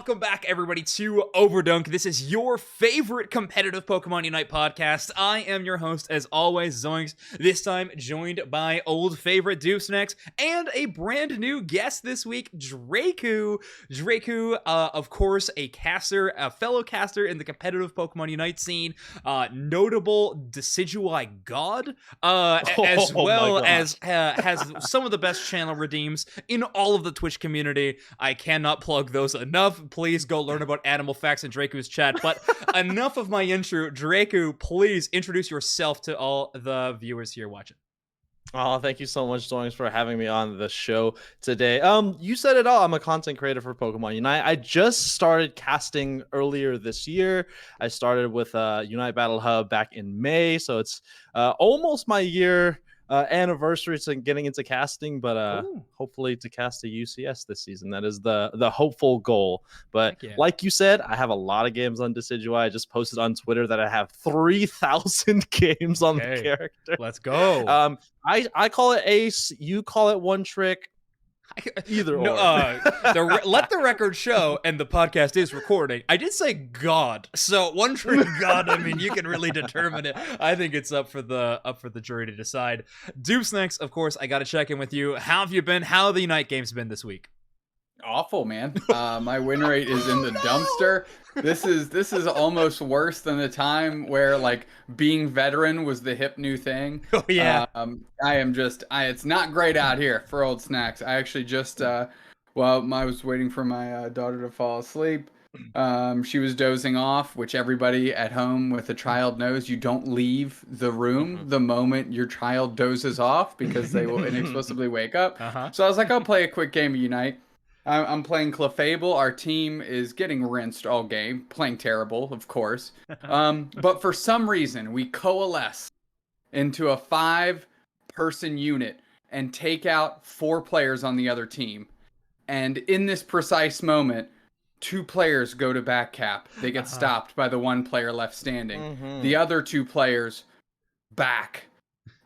welcome back, everybody, to Overdunk. This is your favorite competitive Pokemon Unite podcast. I am your host, as always, Zoinks. This time, joined by old favorite Deucenex and a brand new guest this week, Dreiku. Dreiku, of course, a fellow caster in the competitive Pokemon Unite scene, notable Decidueye god, as well as has some of the best channel redeems in all of the Twitch community. I cannot plug those enough. Please go learn about animal facts in Draku's chat. But enough of my intro. Dreiku, please introduce yourself to all the viewers here watching. Oh, thank you so much, Zoinks, for having me on the show today. You said it all. I'm a content creator for Pokemon Unite. I just started casting earlier this year. I started with Unite Battle Hub back in May, so it's almost my year anniversary to getting into casting, but hopefully to cast a UCS this season. That is the hopeful goal. But like you said, I have a lot of games on Decidueye. I just posted on Twitter that I have 3,000 games on the character. Let's go. I call it ace. You call it one trick. Either or. Let the record show, and the podcast is recording. I did say God, so one trick God. I mean, you can really determine it. I think it's up for the jury to decide. Deucenex, of course, I got to check in with you. How have you been? How have the Unite games been this week? Awful, man. My win rate is in the dumpster. This is almost worse than the time where like being veteran was the hip new thing. Oh yeah. It's not great out here for old snacks. I actually just I was waiting for my daughter to fall asleep. She was dozing off, which everybody at home with a child knows. You don't leave the room the moment your child dozes off because they will inexplicably wake up. So I was like, I'll play a quick game of Unite. I'm playing Clefable. Our team is getting rinsed all game, playing terrible, of course. But for some reason, we coalesce into a 5-person unit and take out 4 players on the other team. And in this precise moment, 2 players go to back cap. They get stopped by the 1 player left standing. The other 2 players back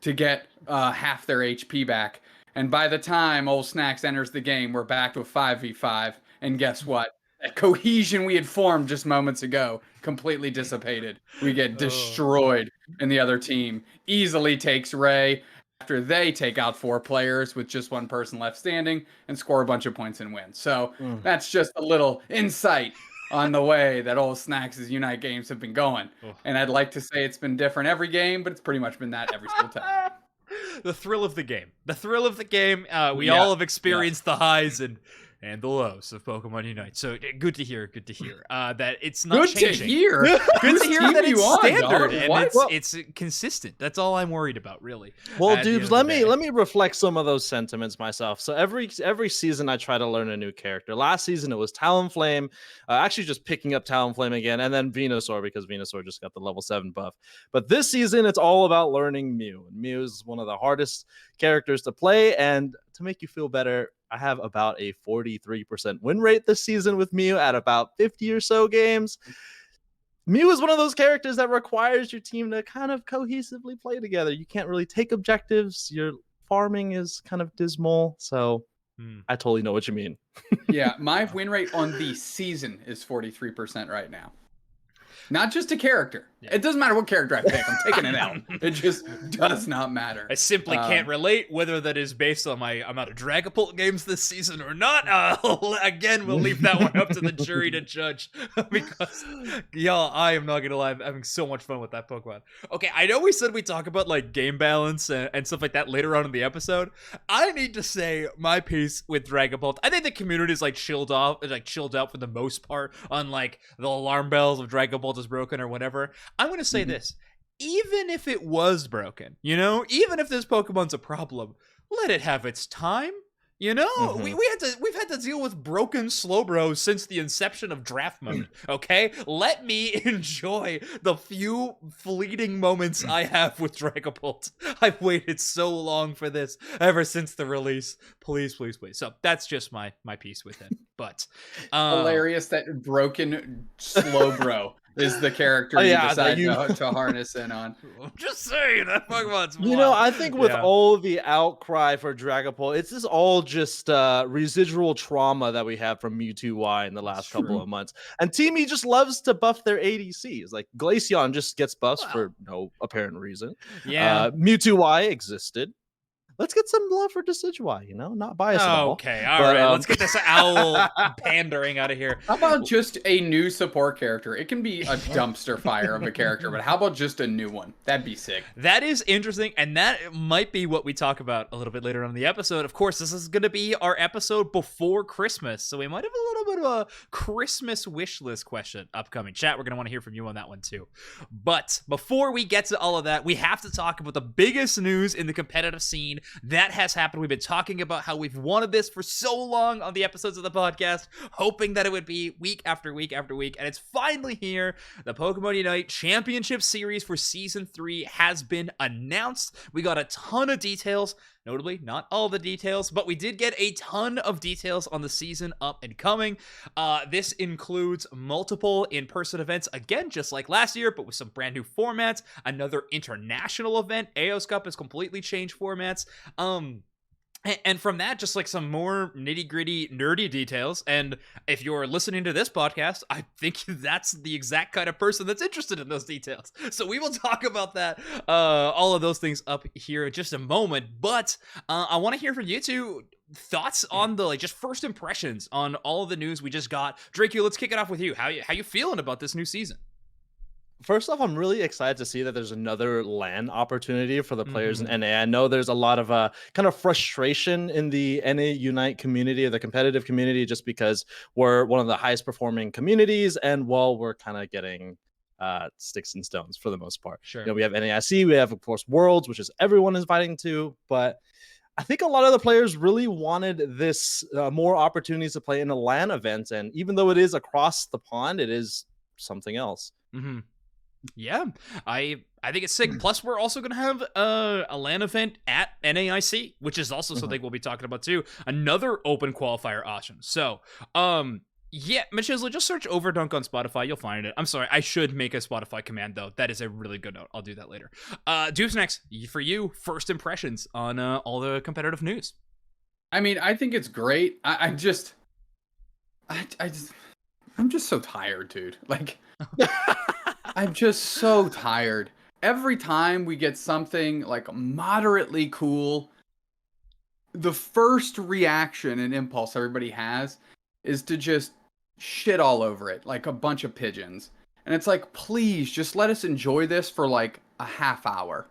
to get half their HP back. And by the time old Snacks enters the game, we're back to a 5v5. And guess what? That cohesion we had formed just moments ago completely dissipated. We get destroyed, and the other team easily takes Ray after they take out 4 players with just 1 person left standing and score a bunch of points and win. So that's just a little insight on the way that old Snacks' Unite games have been going. And I'd like to say it's been different every game, but it's pretty much been that every single time. The thrill of the game. The thrill of the game. We all have experienced the highs and the lows of Pokemon Unite. So good to hear. Good to hear that it's not changing. Good to hear. Good to hear that it's standard and it's consistent. That's all I'm worried about, really. Well, dudes, let me reflect some of those sentiments myself. So every season I try to learn a new character. Last season it was Talonflame. Actually just picking up Talonflame again, and then Venusaur because Venusaur just got the level 7 buff. But this season it's all about learning Mew. And Mew is one of the hardest characters to play, and to make you feel better, I have about a 43% win rate this season with Mew at about 50 or so games. Mew is one of those characters that requires your team to kind of cohesively play together. You can't really take objectives. Your farming is kind of dismal. So I totally know what you mean. Yeah, my win rate on the season is 43% right now. Not just a character. It doesn't matter what character I pick. I'm taking an L. It just does not matter. I simply can't relate whether that is based on my amount of Dragapult games this season or not. Again, we'll leave that one up to the jury to judge. Because, y'all, I am not going to lie. I'm having so much fun with that Pokemon. Okay, I know we said we talk about like game balance and stuff like that later on in the episode. I need to say my piece with Dragapult. I think the community is like chilled out for the most part on like the alarm bells of Dragapult is broken or whatever. I'm going to say this. Even if it was broken, even if this Pokemon's a problem, let it have its time. We've had to deal with broken Slowbro since the inception of draft mode. Okay, let me enjoy the few fleeting moments I have with Dragapult. I've waited so long for this ever since the release. Please, please, please. So that's just my piece with it. But hilarious that broken Slowbro is the character you yeah, decide to harness in on. I'm just saying that Pokemon's You know, wild. I think with Yeah. all the outcry for Dragapult, it's just all just residual trauma that we have from Mewtwo Y in the last couple true. of months. And Team E just loves to buff their ADCs. Like Glaceon just gets buffs Well, for no apparent reason. yeah. Mewtwo Y existed. Let's get some love for Decidueye, you know, not biased at all. Okay, all But, right. Let's get this owl pandering out of here. How about just a new support character? It can be a dumpster fire of a character, but how about just a new one? That'd be sick. That is interesting, and that might be what we talk about a little bit later on in the episode. Of course, this is going to be our episode before Christmas, so we might have a little bit of a Christmas wish list question upcoming. Chat, we're going to want to hear from you on that one too. But before we get to all of that, we have to talk about the biggest news in the competitive scene that has happened. We've been talking about how we've wanted this for so long on the episodes of the podcast, hoping that it would be week after week after week, and it's finally here. The Pokemon Unite Championship Series for Season 3 has been announced. We got a ton of details, notably not all the details, but we did get a ton of details on the season up and coming. This includes multiple in-person events, again, just like last year, but with some brand new formats, another international event. AOS Cup has completely changed formats. And from that, just like some more nitty gritty, nerdy details. And if you're listening to this podcast, I think that's the exact kind of person that's interested in those details. So we will talk about that, all of those things up here in just a moment. But I want to hear from you two. Thoughts on the just first impressions on all of the news we just got. Dreiku, let's kick it off with you. How you feeling about this new season? First off, I'm really excited to see that there's another LAN opportunity for the players in NA. I know there's a lot of kind of frustration in the NA Unite community or the competitive community just because we're one of the highest performing communities and we're kind of getting sticks and stones for the most part. Sure. You know, we have NAIC, we have of course Worlds, which is everyone is fighting to, but I think a lot of the players really wanted this more opportunities to play in a LAN event, and even though it is across the pond, it is something else. Mm-hmm. Yeah, I think it's sick. Plus, we're also going to have a LAN event at NAIC, which is also something we'll be talking about too. Another open qualifier option. So, yeah, Michelle, just search Overdunk on Spotify. You'll find it. I'm sorry, I should make a Spotify command though. That is a really good note. I'll do that later. Dupes, next for you. First impressions on all the competitive news. I mean, I think it's great. I'm just so tired, dude. Like. I'm just so tired. Every time we get something like moderately cool, the first reaction and impulse everybody has is to just shit all over it like a bunch of pigeons. And it's like, please just let us enjoy this for like a half hour.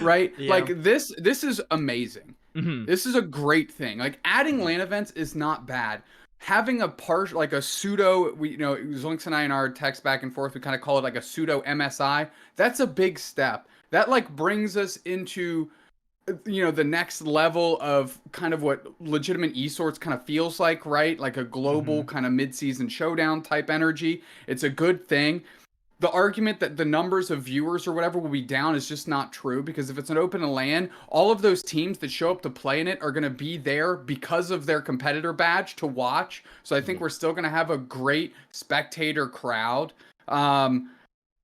Right? Yeah. Like this is amazing. Mm-hmm. This is a great thing. Like adding LAN events is not bad. Having a like a pseudo, Zoinks and I in our text back and forth, we kind of call it like a pseudo MSI. That's a big step. That like brings us into, the next level of kind of what legitimate esports kind of feels like, right? Like a global kind of mid-season showdown type energy. It's a good thing. The argument that the numbers of viewers or whatever will be down is just not true, because if it's an open LAN, all of those teams that show up to play in it are going to be there because of their competitor badge to watch. So I think we're still going to have a great spectator crowd. And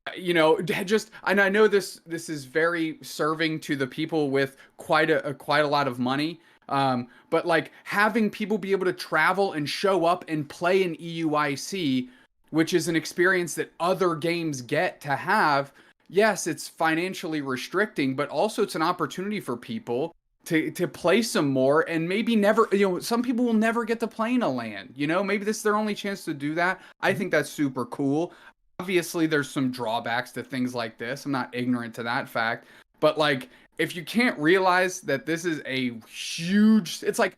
I know this is very serving to the people with quite a lot of money. But like having people be able to travel and show up and play in EUIC, which is an experience that other games get to have. Yes, it's financially restricting, but also it's an opportunity for people to play some more and maybe never, some people will never get to play in a LAN, maybe this is their only chance to do that. I think that's super cool. Obviously, there's some drawbacks to things like this. I'm not ignorant to that fact, but like, if you can't realize that this is a huge, it's like,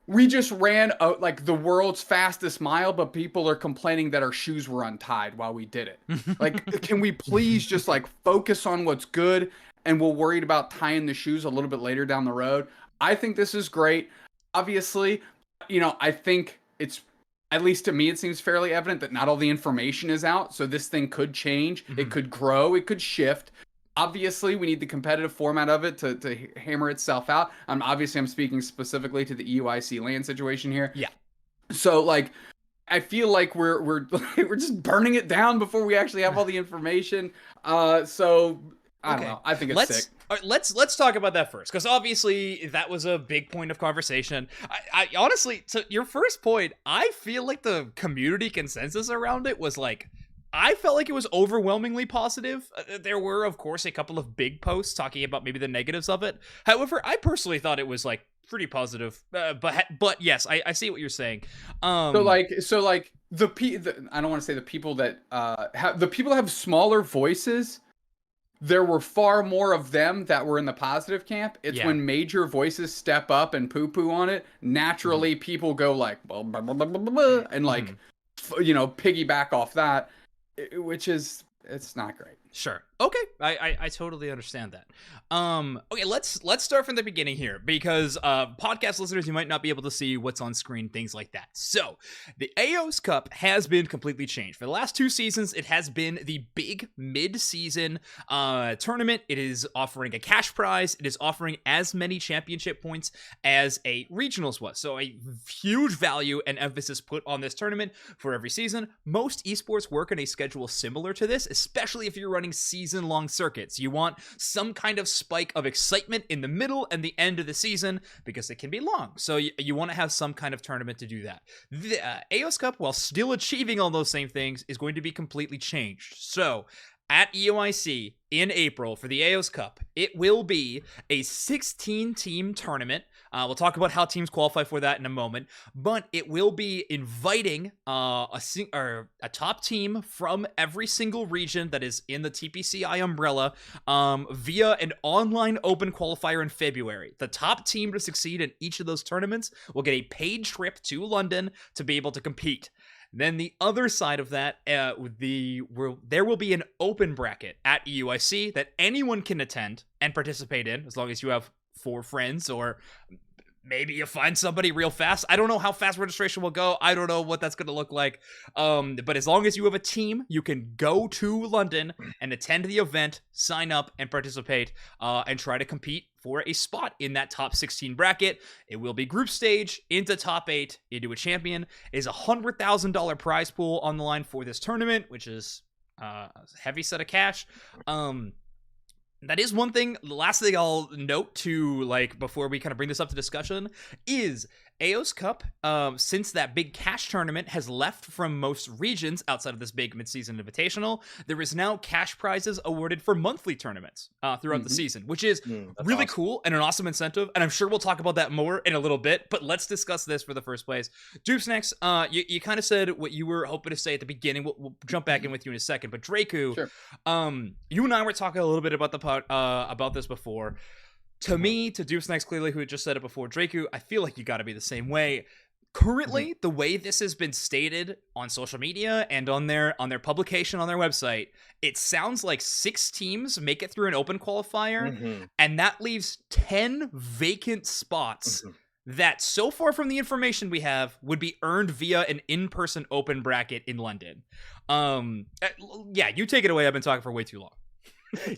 we just ran like the world's fastest mile, but people are complaining that our shoes were untied while we did it. Like, can we please just like focus on what's good, and we'll worry about tying the shoes a little bit later down the road. I think this is great. Obviously, I think it's, at least to me, it seems fairly evident that not all the information is out. So this thing could change. It could grow. It could shift. Obviously, we need the competitive format of it to hammer itself out. I'm speaking specifically to the EUIC LAN situation here. Yeah. So, like, I feel like we're we're just burning it down before we actually have all the information. So I don't know. I think it's sick. All right, let's talk about that first, because obviously that was a big point of conversation. I honestly, to your first point, I feel like the community consensus around it was like, I felt like it was overwhelmingly positive. There were, of course, a couple of big posts talking about maybe the negatives of it. However, I personally thought it was like pretty positive. But yes, I see what you're saying. So like I don't want to say the people that the people that have smaller voices. There were far more of them that were in the positive camp. It's when major voices step up and poo-poo on it. Naturally, people go like, blah, blah, blah, blah, blah, blah, and like, piggyback off that, which is, it's not great. Sure. Okay. I totally understand that. Okay, let's start from the beginning here, because podcast listeners, you might not be able to see what's on screen, things like that. So the AOS Cup has been completely changed. For the last 2 seasons, it has been the big mid-season tournament. It is offering a cash prize. It is offering as many championship points as a regionals was. So a huge value and emphasis put on this tournament for every season. Most esports work on a schedule similar to this, especially if you're running season-long circuits. You want some kind of spike of excitement in the middle and the end of the season, because it can be long. So you want to have some kind of tournament to do that. The AOS Cup, while still achieving all those same things, is going to be completely changed. So at EOIC in April for the AOS Cup, it will be a 16-team tournament. We'll talk about how teams qualify for that in a moment, but it will be inviting a top team from every single region that is in the TPCI umbrella via an online open qualifier in February. The top team to succeed in each of those tournaments will get a paid trip to London to be able to compete. Then the other side of that, there will be an open bracket at EUIC that anyone can attend and participate in, as long as you have 4 friends, or maybe you find somebody real fast. I don't know how fast registration will go. I don't know what that's going to look like. But as long as you have a team, you can go to London and attend the event, sign up, and participate, and try to compete for a spot in that top 16 bracket. It will be group stage into top 8 into a champion. It is a $100,000 prize pool on the line for this tournament, which is a heavy set of cash. That is one thing. The last thing I'll note to, like, before we kind of bring this up to discussion, is AOS Cup, since that big cash tournament has left from most regions outside of this big mid-season invitational, there is now cash prizes awarded for monthly tournaments throughout the season, which is really cool and an awesome incentive. And I'm sure we'll talk about that more in a little bit, but let's discuss this for the first place. Dupes, you kind of said what you were hoping to say at the beginning. We'll jump back in with you in a second, but Dreiku, sure. You and I were talking a little bit about about this before. To me, to Deuce Next, clearly, who had just said it before, Dreiku, I feel like you got to be the same way. Currently, the way this has been stated on social media and on their publication on their website, it sounds like 6 teams make it through an open qualifier, and that leaves 10 vacant spots that, so far from the information we have, would be earned via an in-person open bracket in London. Yeah, you take it away. I've been talking for way too long.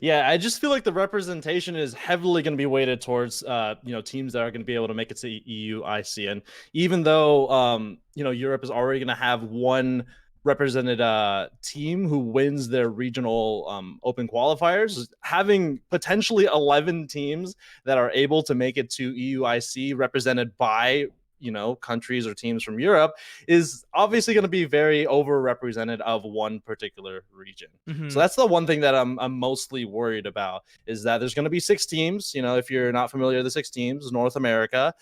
Yeah, I just feel like the representation is heavily going to be weighted towards teams that are going to be able to make it to EUIC. And even though Europe is already going to have one represented team who wins their regional open qualifiers, having potentially 11 teams that are able to make it to EUIC represented by countries or teams from Europe is obviously going to be very overrepresented of one particular region. So that's the one thing that I'm mostly worried about, is that there's going to be 6 teams. If you're not familiar with the 6 teams, North America,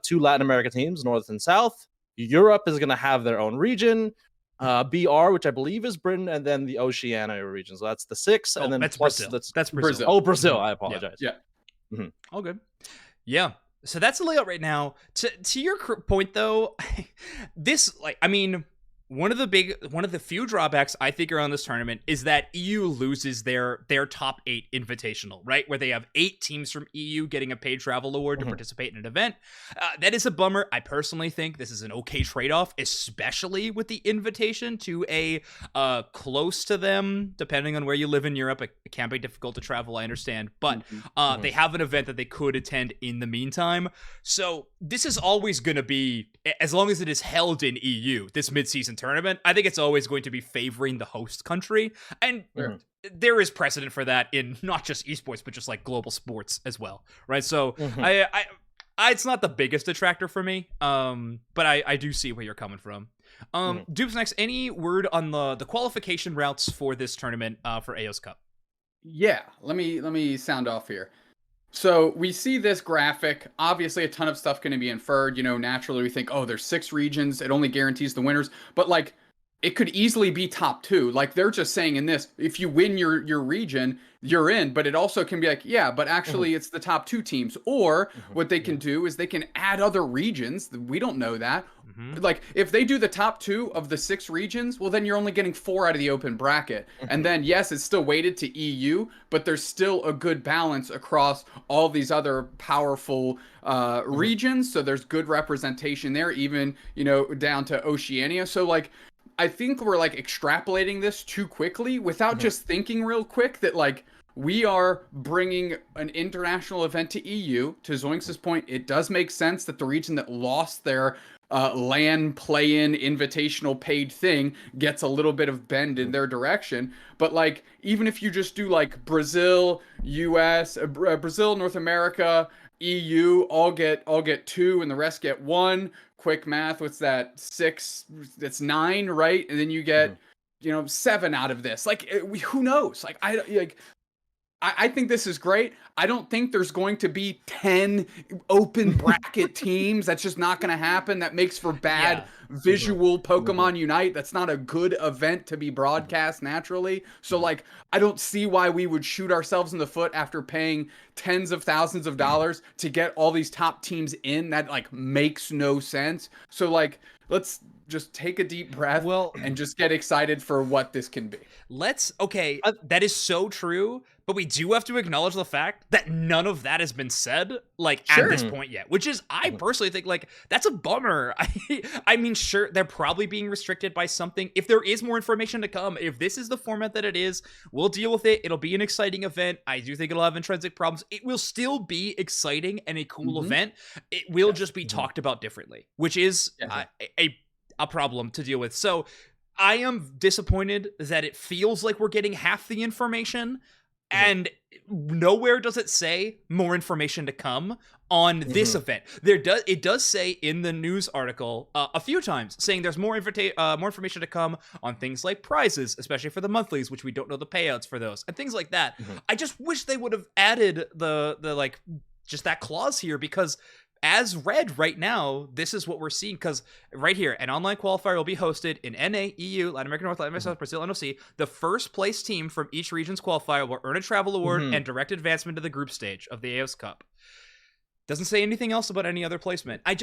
2 Latin America teams, North and South. Europe is going to have their own region. BR, which I believe is Britain, and then the Oceania region. So that's the 6, and then that's plus Brazil. That's Brazil. Oh, Brazil. I apologize. Yeah. All good. Yeah. So that's the layout right now. To your point, though, one of the few drawbacks I think around this tournament is that EU loses their top 8 invitational, right? Where they have 8 teams from EU getting a paid travel award to participate in an event. That is a bummer. I personally think this is an okay trade-off, especially with the invitation to a close to them, depending on where you live in Europe, It can be difficult to travel, I understand, but Mm-hmm. they have an event that they could attend in the meantime. So this is always going to be, as long as it is held in EU, this mid-season tournament, I think it's always going to be favoring the host country. And there is precedent for that in not just esports, but just like global sports as well, right? So it's not the biggest detractor for me, but I do see where you're coming from. Dupes, next, any word on the qualification routes for this tournament for AOS Cup? Yeah, let me sound off here. So we see this graphic. Obviously, a ton of stuff going to be inferred. You know, naturally we think, oh, there's 6 regions. It only guarantees the winners. But like, it could easily be top 2. Like they're just saying in this, if you win your region, you're in. But it also can be like, yeah, but actually it's the top 2 teams. Or what they can do is they can add other regions. We don't know that. Like if they do the top 2 of the 6 regions, well then you're only getting 4 out of the open bracket. And then yes, it's still weighted to EU, but there's still a good balance across all these other powerful regions. So there's good representation there, even, you know, down to Oceania. So like, I think we're like extrapolating this too quickly without just thinking real quick that like we are bringing an international event to EU. To Zoinks' point, it does make sense that the region that lost their LAN play-in invitational paid thing gets a little bit of bend in their direction. But like, even if you just do like Brazil, US, Brazil, North America, EU, all get 2 and the rest get 1. Quick math, what's that? 6, that's 9, right? And then you get, you know, 7 out of this. Like, who knows? Like, I think this is great. I don't think there's going to be 10 open bracket teams. That's just not going to happen. That makes for bad visual Pokemon Unite. That's not a good event to be broadcast naturally. So like, I don't see why we would shoot ourselves in the foot after paying tens of thousands of dollars to get all these top teams in. That like makes no sense. So like, let's just take a deep breath and just get excited for what this can be. That is so true, but we do have to acknowledge the fact that none of that has been said, like, at this point yet, which is, I personally think, like, that's a bummer. I mean, sure, they're probably being restricted by something. If there is more information to come, if this is the format that it is, we'll deal with it. It'll be an exciting event. I do think it'll have intrinsic problems. It will still be exciting and a cool event. It will just be talked about differently, which is a problem to deal with. So I am disappointed that it feels like we're getting half the information, and nowhere does it say more information to come on this event. It does say in the news article a few times saying there's more information to come on things like prizes, especially for the monthlies, which we don't know the payouts for those, and things like that. I just wish they would have added the like just that clause here, because as read right now, this is what we're seeing. Because right here, an online qualifier will be hosted in NA, EU, Latin America North, Latin America South, Brazil, NOC. The first place team from each region's qualifier will earn a travel award and direct advancement to the group stage of the AOS Cup. Doesn't say anything else about any other placement. I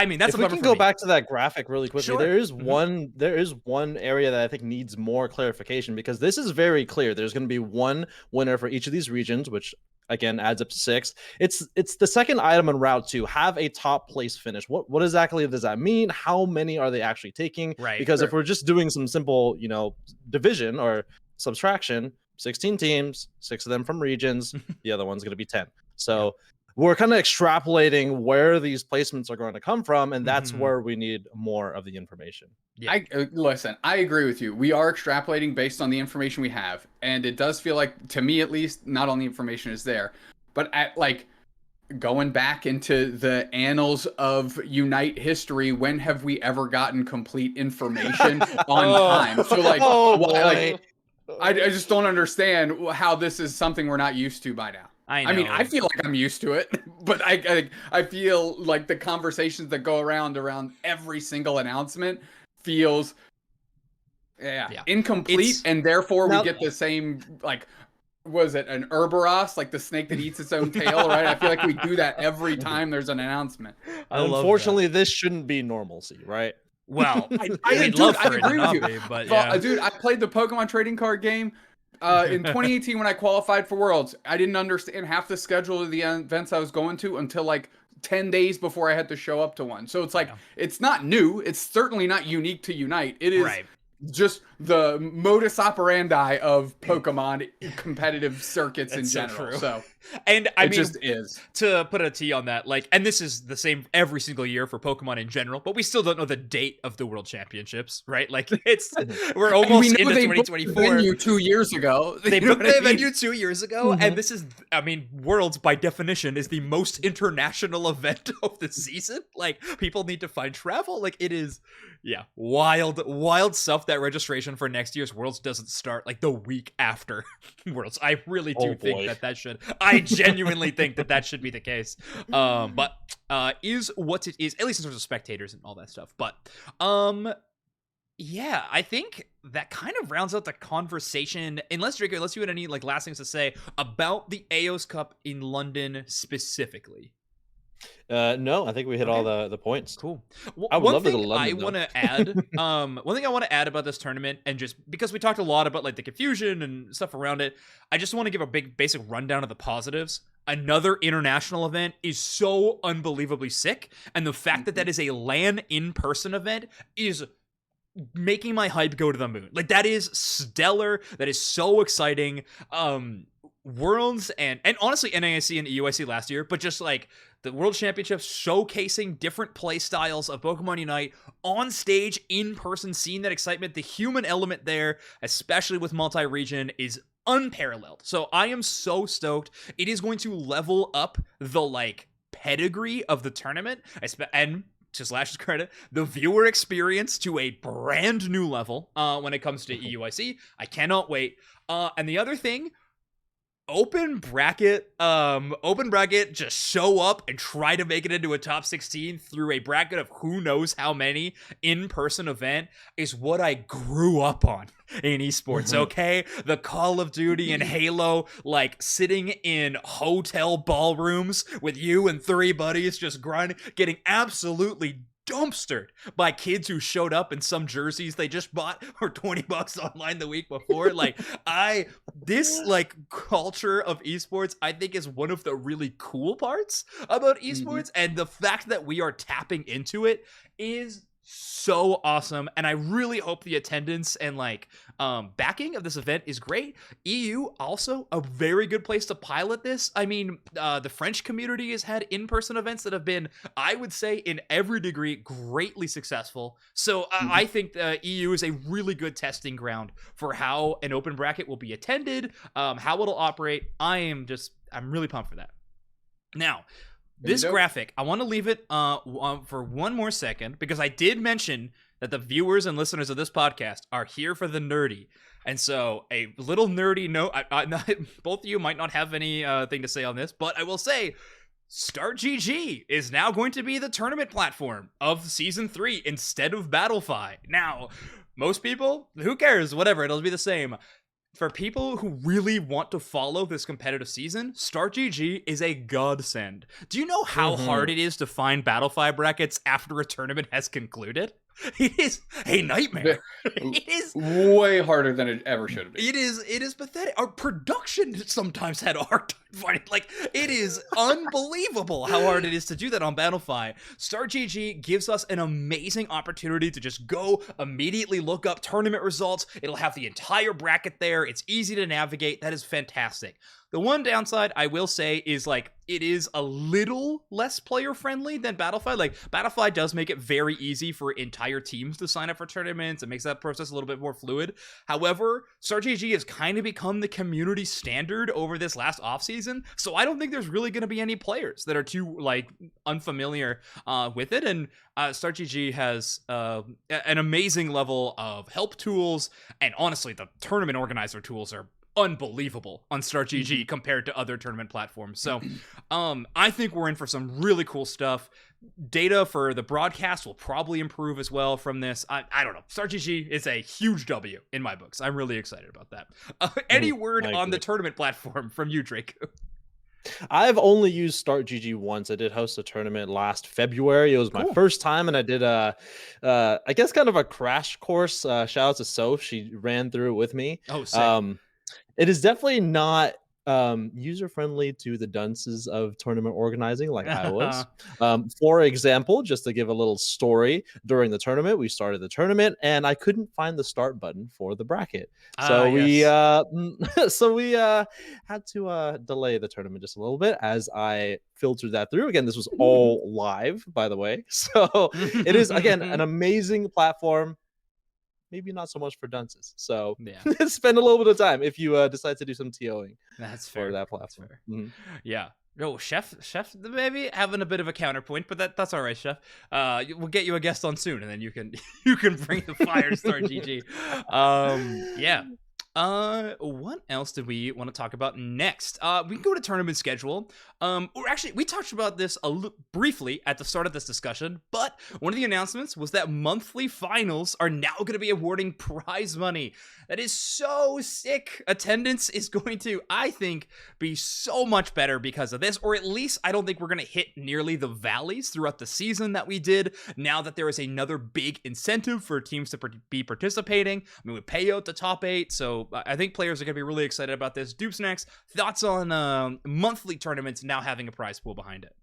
mean, that's if we can go back to that graphic really quickly. There is one area that I think needs more clarification, because this is very clear. There's going to be one winner for each of these regions, which again adds up to 6. It's the second item on route to have a top place finish. What exactly does that mean? How many are they actually taking? Right. Because if we're just doing some simple, you know, division or subtraction, 16 teams, 6 of them from regions, the other one's going to be 10. So we're kind of extrapolating where these placements are going to come from, and that's where we need more of the information. Listen, I agree with you. We are extrapolating based on the information we have, and it does feel like, to me at least, not all the information is there. But at like going back into the annals of Unite history, when have we ever gotten complete information on time? So like, I just don't understand how this is something we're not used to by now. I mean, I feel like I'm used to it, but I feel like the conversations that go around every single announcement feels incomplete, and therefore we get the same, like, was it an Urboros, like the snake that eats its own tail, right? I feel like we do that every time there's an announcement. Unfortunately, this shouldn't be normalcy, right? Well, I agree with you. But dude, I played the Pokemon trading card game in 2018 when I qualified for Worlds. I didn't understand half the schedule of the events I was going to until like 10 days before I had to show up to one. So it's like, it's not new. It's certainly not unique to Unite. It is just the modus operandi of Pokemon competitive circuits in It's so general. true. So And I it mean, just is. to put a T on that, like, and this is the same every single year for Pokemon in general, but we still don't know the date of the World Championships, right? Like, we're And we almost know into they booked the 2024. venue 2 years ago. They You know booked what I the mean? venue 2 years ago, and this is, I mean, Worlds by definition is the most international event of the season. Like, people need to find travel. Like, it is, yeah, wild stuff. That registration for next year's Worlds doesn't start like the week after Worlds. I really do think that should. I genuinely think that should be the case. But is what it is, at least in terms of spectators and all that stuff. But yeah, I think that kind of rounds out the conversation. Unless Dreiku, unless you had any like last things to say about the AOS Cup in London specifically. No, I think we hit all the points. Cool. I would love to go to I London, though. want to add, one thing I want to add about this tournament, and just because we talked a lot about like the confusion and stuff around it, I just want to give a big basic rundown of the positives. Another international event is so unbelievably sick, and the fact that is a LAN in-person event is making my hype go to the moon. Like, that is stellar. That is so exciting. Worlds and honestly NAIC and EUIC last year, but just like the World Championships showcasing different play styles of Pokemon Unite on stage, in person, seeing that excitement, the human element there, especially with multi-region, is unparalleled. So I am so stoked. It is going to level up the like pedigree of the tournament, and to Slash's credit, the viewer experience to a brand new level when it comes to EUIC. I cannot wait. And the other thing, open bracket, just show up and try to make it into a top 16 through a bracket of who knows how many in-person event is what I grew up on in esports. Okay, the Call of Duty and Halo, like sitting in hotel ballrooms with you and 3 buddies just grinding, getting absolutely dumpstered by kids who showed up in some jerseys they just bought for $20 online the week before. Like, this like culture of esports, I think, is one of the really cool parts about esports, and the fact that we are tapping into it is so awesome. And I really hope the attendance and like backing of this event is great. EU also a very good place to pilot this. I mean, the French community has had in-person events that have been, I would say, in every degree greatly successful. So I think EU is a really good testing ground for how an open bracket will be attended, how it'll operate. I'm really pumped for that. Now, this graphic, I want to leave it for one more second, because I did mention that the viewers and listeners of this podcast are here for the nerdy. And so a little nerdy note, both of you might not have any thing to say on this, but I will say StartGG is now going to be the tournament platform of Season 3 instead of Battlefy. Now, most people, who cares? Whatever, it'll be the same. For people who really want to follow this competitive season, StartGG is a godsend. Do you know how hard it is to find Battlefy brackets after a tournament has concluded? It is a nightmare. It is way harder than it ever should have been. It is pathetic. Our production sometimes had a hard time finding. Like, it is unbelievable how hard it is to do that on Battlefy. StartGG gives us an amazing opportunity to just go immediately look up tournament results. It'll have the entire bracket there. It's easy to navigate. That is fantastic. The one downside I will say is, like, it is a little less player friendly than Battlefy. Like, Battlefy does make it very easy for entire teams to sign up for tournaments. It makes that process a little bit more fluid. However, StartGG has kind of become the community standard over this last offseason. So I don't think there's really going to be any players that are too, like, unfamiliar with it. And StartGG has an amazing level of help tools. And honestly, the tournament organizer tools are unbelievable on StartGG compared to other tournament platforms. So I think we're in for some really cool stuff. Data for the broadcast will probably improve as well from this. I don't know. StartGG is a huge W in my books. I'm really excited about that. Any word on the tournament platform from you, Dreiku? I've only used StartGG once. I did host a tournament last February. It was my first time, and I did I guess kind of a crash course. Shout out to Soph. She ran through it with me. Oh, sick. It is definitely not user friendly to the dunces of tournament organizing like I was. For example, just to give a little story, during the tournament we started the tournament and I couldn't find the start button for the bracket, so we Yes. had to delay the tournament just a little bit as I filtered that through. Again, this was all live, by the way, so it is again an amazing platform. Maybe not so much for dunces. So Yeah. spend a little bit of time if you decide to do some TOing That's for fair. that That's platform. fair. Mhm. Yeah. No, Chef, maybe having a bit of a counterpoint, but that's all right, Chef. We'll get you a guest on soon, and then you can you can bring the fire to start GG. Yeah. What else did we want to talk about next? We can go to tournament schedule. Or actually, we touched about this briefly at the start of this discussion, but one of the announcements was that monthly finals are now going to be awarding prize money. That is so sick. Attendance is going to, I think, be so much better because of this, or at least I don't think we're going to hit nearly the valleys throughout the season that we did now that there is another big incentive for teams to be participating. I mean, we pay out the top 8, so I think players are going to be really excited about this. Dupes next, thoughts on monthly tournaments now having a prize pool behind it?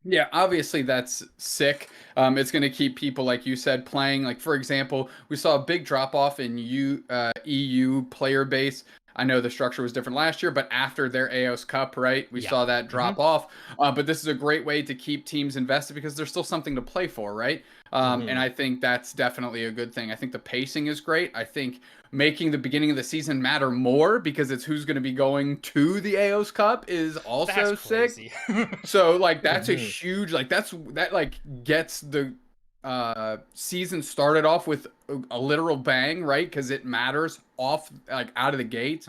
Yeah, obviously that's sick. It's going to keep people, like you said, playing. Like, for example, we saw a big drop off in EU player base. I know the structure was different last year, but after their AOS Cup, right, we saw that drop off. But this is a great way to keep teams invested because there's still something to play for, right? And I think that's definitely a good thing. I think the pacing is great. I think making the beginning of the season matter more because it's who's going to be going to the AOS Cup is also sick. So like that's a huge, like that like gets the season started off with a literal bang, right? Because it matters off like out of the gate.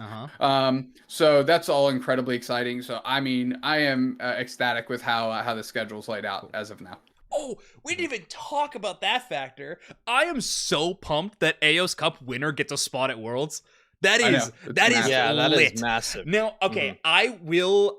So that's all incredibly exciting. So I mean, I am ecstatic with how the schedule's laid out as of now. Oh, we didn't even talk about that factor. I am so pumped that AOS Cup winner gets a spot at Worlds. That is yeah, lit. that is massive. Now, okay, I will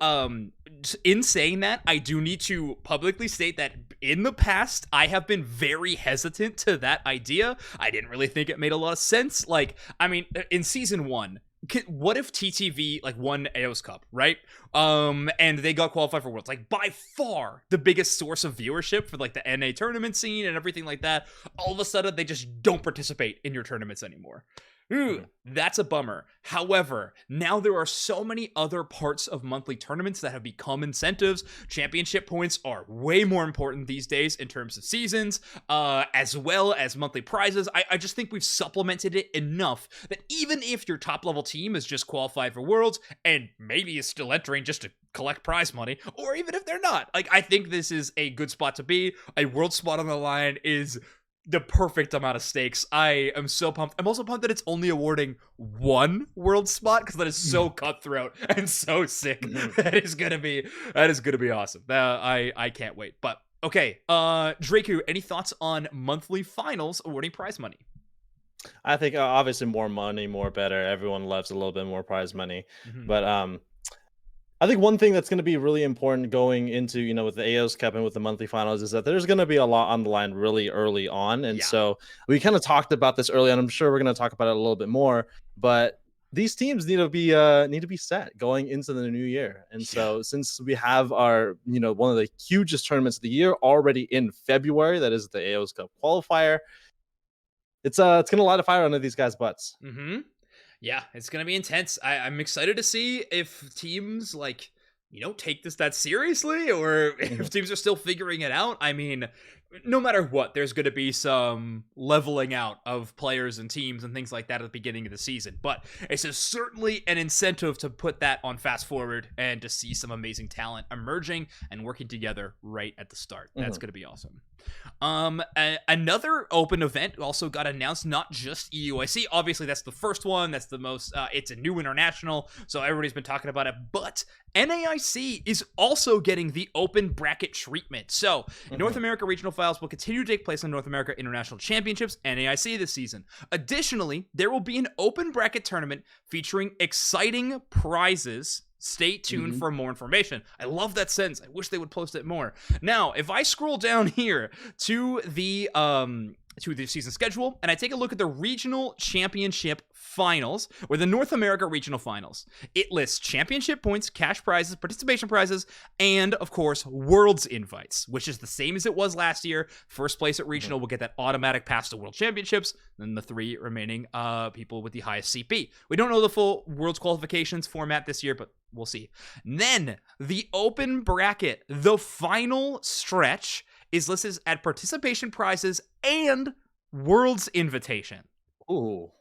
in saying that, I do need to publicly state that in the past, I have been very hesitant to that idea. I didn't really think it made a lot of sense. Like, I mean, in season 1, what if TTV like won AOS Cup, right? And they got qualified for Worlds, like by far the biggest source of viewership for like the NA tournament scene and everything like that. All of a sudden, they just don't participate in your tournaments anymore. Ooh, that's a bummer. However, now there are so many other parts of monthly tournaments that have become incentives. Championship points are way more important these days in terms of seasons, as well as monthly prizes. I just think we've supplemented it enough that even if your top level team is just qualified for Worlds and maybe is still entering just to collect prize money, or even if they're not, like I think this is a good spot to be. A world spot on the line is the perfect amount of stakes. I am so pumped. I'm also pumped that it's only awarding one world spot because that is so cutthroat and so sick. That is gonna be awesome. I can't wait. But okay, Dreiku, any thoughts on monthly finals awarding prize money? I think obviously more money, more better. Everyone loves a little bit more prize money, but I think one thing that's going to be really important going into, with the AOS Cup and with the monthly finals is that there's going to be a lot on the line really early on. And so we kind of talked about this early on. I'm sure we're going to talk about it a little bit more, but these teams need to be set going into the new year. And so since we have our, one of the hugest tournaments of the year already in February, that is the AOS Cup qualifier, it's going to light a fire under these guys' butts. Yeah, it's gonna be intense. I'm excited to see if teams take this that seriously, or if teams are still figuring it out. I mean, no matter what, there's going to be some leveling out of players and teams and things like that at the beginning of the season. But it's certainly an incentive to put that on fast forward and to see some amazing talent emerging and working together right at the start. That's going to be awesome. Another open event also got announced, not just EUIC. Obviously, that's the first one. That's the most, it's a new international, so everybody's been talking about it. But NAIC is also getting the open bracket treatment. So, North America Regional Finals will continue to take place in North America International Championships, NAIC, this season. Additionally, there will be an open bracket tournament featuring exciting prizes. Stay tuned for more information. I love that sentence. I wish they would post it more. Now, if I scroll down here to the to the season schedule, and I take a look at the regional championship finals, or the North America regional finals. It lists championship points, cash prizes, participation prizes, and of course, Worlds invites, which is the same as it was last year. First place at regional will get that automatic pass to World Championships, then the 3 remaining people with the highest CP. We don't know the full Worlds qualifications format this year, but we'll see. And then the open bracket, the final stretch, is listed at participation prizes and Worlds invitation. Ooh,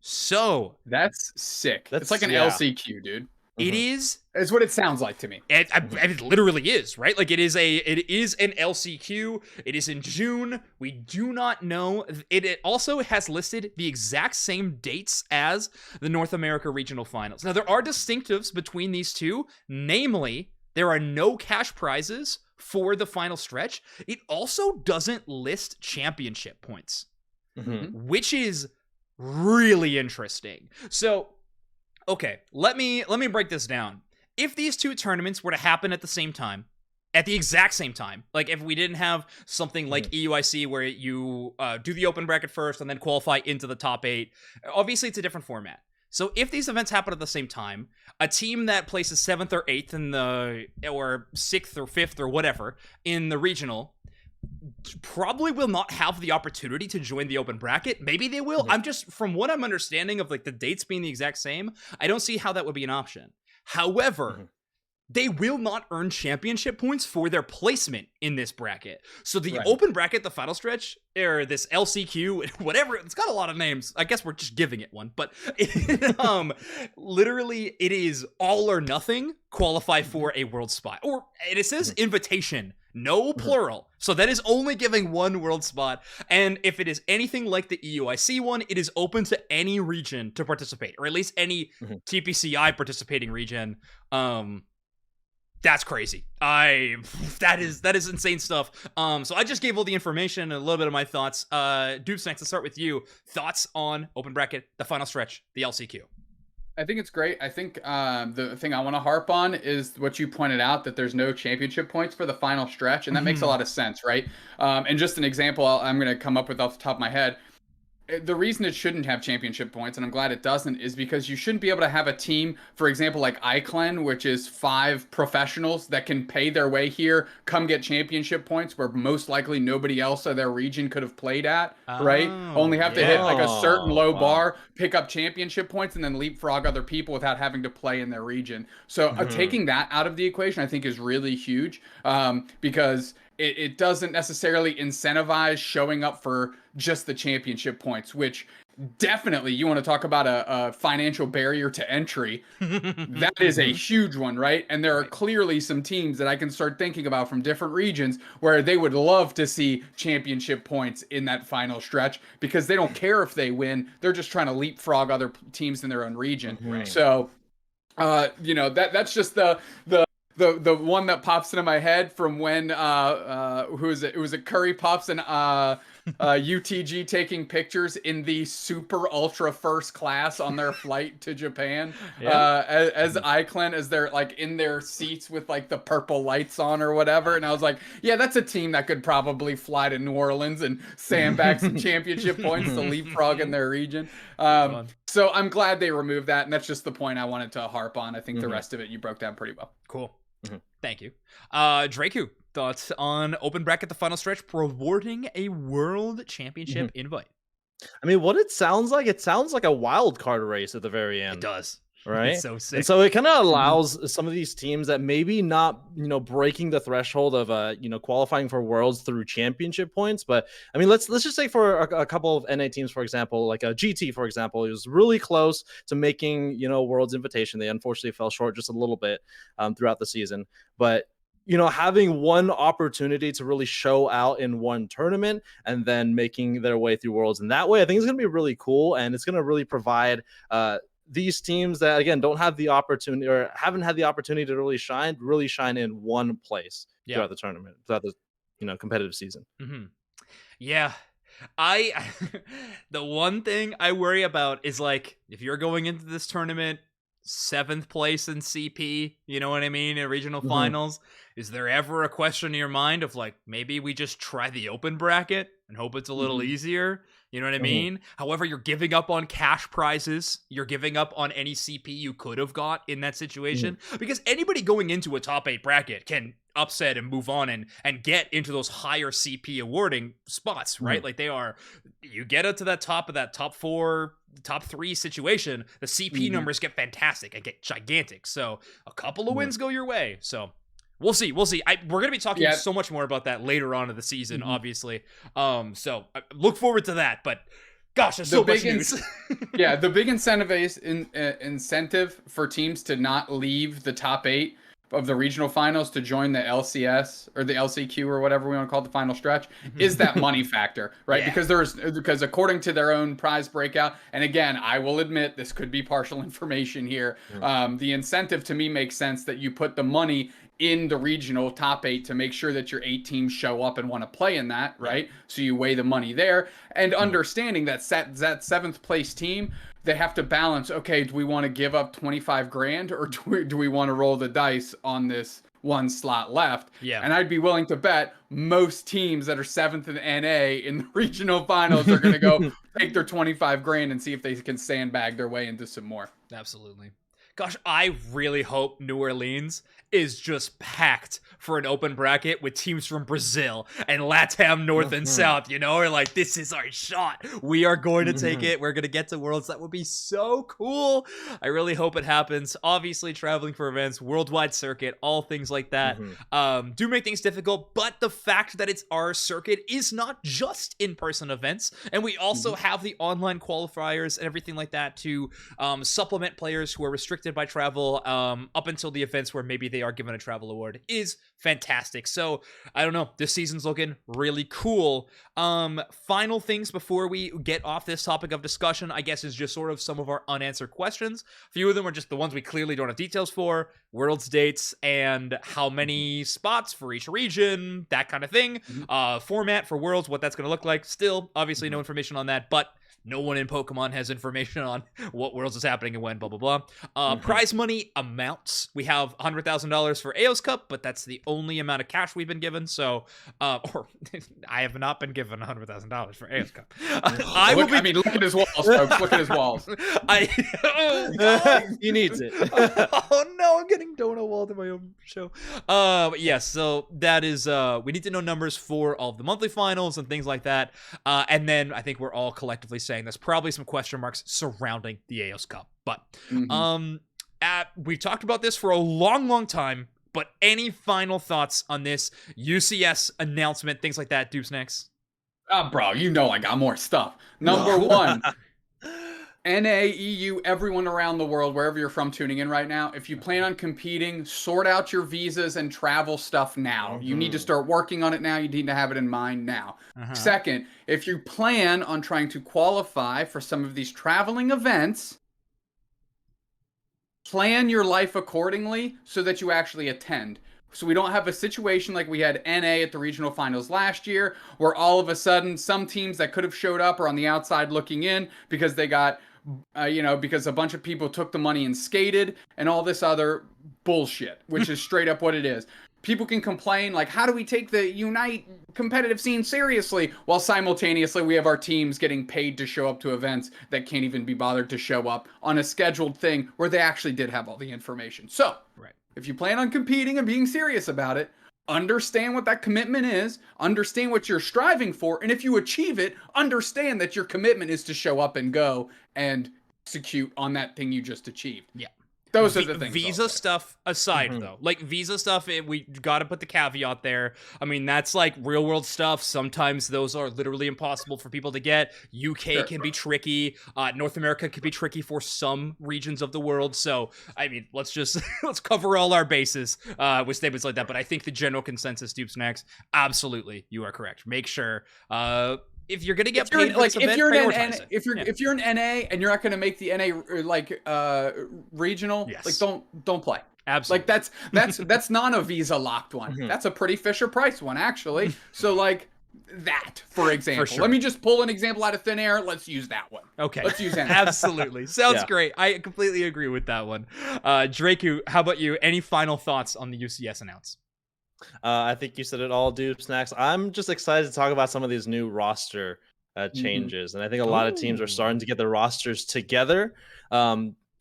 So That's sick. That's- It's like an yeah. LCQ, dude. it is. It's what it sounds like to me. It literally is, right? Like it is an LCQ. It is in June. We do not know. It also has listed the exact same dates as the North America Regional Finals. Now there are distinctives between these two, namely there are no cash prizes for the final stretch. It also doesn't list championship points, which is really interesting. So, okay, let me break this down. If these two tournaments were to happen at the same time, at the exact same time, like if we didn't have something like EUIC where you do the open bracket first and then qualify into the top 8, obviously it's a different format. So if these events happen at the same time, a team that places 7th or 8th in the, or 6th or 5th or whatever in the regional probably will not have the opportunity to join the open bracket. Maybe they will. I'm just, from what I'm understanding of like the dates being the exact same, I don't see how that would be an option. However, they will not earn championship points for their placement in this bracket. So the open bracket, the final stretch, or this LCQ, whatever, it's got a lot of names. I guess we're just giving it one, but literally it is all or nothing, qualify for a world spot. Or it says invitation, no plural. So that is only giving one world spot. And if it is anything like the EUIC one, it is open to any region to participate, or at least any TPCI participating region. That's crazy. That is insane stuff. So I just gave all the information and a little bit of my thoughts. Dupes, next, to start with you. Thoughts on open bracket, the final stretch, the LCQ. I think it's great. I think the thing I want to harp on is what you pointed out, that there's no championship points for the final stretch, and that makes a lot of sense, right? And just an example I'm going to come up with off the top of my head. The reason it shouldn't have championship points, and I'm glad it doesn't, is because you shouldn't be able to have a team, for example, like ICLEN, which is 5 professionals that can pay their way here, come get championship points where most likely nobody else of their region could have played at, right? Only have to hit like a certain low bar, pick up championship points, and then leapfrog other people without having to play in their region. So taking that out of the equation, I think, is really huge, because it doesn't necessarily incentivize showing up for just the championship points, which definitely, you want to talk about a financial barrier to entry. That is a huge one, right? And there are clearly some teams that I can start thinking about from different regions where they would love to see championship points in that final stretch, because they don't care if they win. They're just trying to leapfrog other teams in their own region. So, that's just the one that pops into my head from when who is it? It was a Curry Pops and UTG taking pictures in the super ultra first class on their flight to Japan. As ICLEN, as they're like in their seats with like the purple lights on or whatever. And I was like, yeah, that's a team that could probably fly to New Orleans and sandbag some championship points to leapfrog in their region. So I'm glad they removed that, and that's just the point I wanted to harp on. I think the rest of it you broke down pretty well. Cool. Thank you. Dreiku, thoughts on open bracket, the final stretch, rewarding a world championship invite? I mean, what it sounds like a wild card race at the very end. It does. Right? It's so sick. And so it kind of allows some of these teams that maybe not, breaking the threshold of, qualifying for worlds through championship points. But I mean, let's just say for a couple of NA teams, for example, like a GT, for example, it was really close to making, worlds invitation. They unfortunately fell short just a little bit throughout the season. But having one opportunity to really show out in one tournament and then making their way through worlds in that way, I think it's going to be really cool. And it's going to really provide these teams that, again, don't have the opportunity or haven't had the opportunity to really shine in one place throughout the tournament, throughout the competitive season. Yeah. The one thing I worry about is, like, if you're going into this tournament 7th place in CP, you know what I mean, in regional finals. Is there ever a question in your mind of like, maybe we just try the open bracket and hope it's a little easier? You know what I mean? However, you're giving up on cash prizes. You're giving up on any CP you could have got in that situation. Because anybody going into a top 8 bracket can upset and move on and get into those higher CP awarding spots, right? Like you get up to that top of that top 4, top 3 situation, the CP numbers get fantastic and get gigantic. So a couple of wins go your way. So we'll see. We're going to be talking so much more about that later on in the season, obviously. So I look forward to that. But gosh, there's so much news. The big incentive for teams to not leave the top 8 of the regional finals to join the LCS or the LCQ or whatever we want to call it, the final stretch, is that money factor, right? Because according to their own prize breakout, and again, I will admit this could be partial information here, the incentive to me makes sense that you put the money in the regional top 8 to make sure that your 8 teams show up and want to play in that, right? So you weigh the money there, and understanding that that 7th place team, they have to balance, okay, do we want to give up 25 grand or do we want to roll the dice on this one slot left? Yeah. And I'd be willing to bet most teams that are 7th in NA in the regional finals are going to go take their 25 grand and see if they can sandbag their way into some more. Absolutely. Gosh, I really hope New Orleans is just packed for an open bracket with teams from Brazil and LATAM North and South, you know? Or like, this is our shot. We are going to take it. We're going to get to Worlds. That would be so cool. I really hope it happens. Obviously, traveling for events, worldwide circuit, all things like that do make things difficult. But the fact that it's our circuit is not just in-person events. And we also have the online qualifiers and everything like that to supplement players who are restricted by travel up until the events where maybe they are given a travel award is fantastic. So I don't know, this season's looking really cool. Final things before we get off this topic of discussion, I guess, is just sort of some of our unanswered questions. A few of them are just the ones we clearly don't have details for, Worlds dates and how many spots for each region, that kind of thing. Format for Worlds, what that's going to look like. Still, obviously no information on that, but no one in Pokemon has information on what Worlds is happening and when, blah, blah, blah. Prize money amounts. We have $100,000 for AOS Cup, but that's the only amount of cash we've been given. So, or I have not been given $100,000 for AOS Cup. Look at his walls, folks. Look at his walls. He needs it. Oh no, I'm getting donut walled in my own show. But yes, so that is, we need to know numbers for all of the monthly finals and things like that. And then I think we're all collectively saying there's probably some question marks surrounding the AOS Cup. But we've talked about this for a long time, but any final thoughts on this UCS announcement, things like that, Dupes Next? Bro, you know I got more stuff. Number one, NA, EU, everyone around the world, wherever you're from tuning in right now, if you plan on competing, sort out your visas and travel stuff now. You need to start working on it now. You need to have it in mind now. Second, if you plan on trying to qualify for some of these traveling events, plan your life accordingly so that you actually attend. So we don't have a situation like we had NA at the regional finals last year, where all of a sudden some teams that could have showed up are on the outside looking in because they got because a bunch of people took the money and skated and all this other bullshit, which is straight up what it is. People can complain, like, how do we take the Unite competitive scene seriously? While simultaneously we have our teams getting paid to show up to events that can't even be bothered to show up on a scheduled thing where they actually did have all the information. So, if you plan on competing and being serious about it, understand what that commitment is, understand what you're striving for, and if you achieve it, understand that your commitment is to show up and go and execute on that thing you just achieved. Yeah. Those are the things. Visa stuff aside, though. Like, visa stuff, we got to put the caveat there. I mean, that's like real world stuff. Sometimes those are literally impossible for people to get. UK can be tricky. North America can be tricky for some regions of the world. So, I mean, let's cover all our bases with statements like that. But I think the general consensus, Dupes Next, absolutely, you are correct. Make sure, if you're gonna get paid, like if you're an NA and you're not gonna make the NA regional, like don't play. Absolutely. Like that's not a visa locked one. That's a pretty Fisher Price one, actually. So like that, for example. sure. Let me just pull an example out of thin air. Let's use that one. Okay. Let's use that. Absolutely. Sounds Yeah. great. I completely agree with that one. Dreiku, how about you? Any final thoughts on the UCS announce? I think you said it all, dude. Snacks. I'm just excited to talk about some of these new roster changes, and I think a lot of teams are starting to get their rosters together.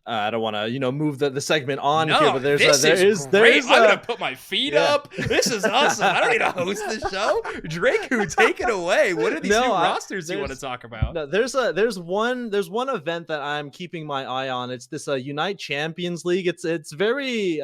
I don't want to, move the segment on here, but this is great. I'm gonna put my feet yeah. up. This is awesome. I don't need to host the show. Dreiku, take it away. What are these new rosters you want to talk about? No, there's one event that I'm keeping my eye on. It's this Unite Champions League. It's very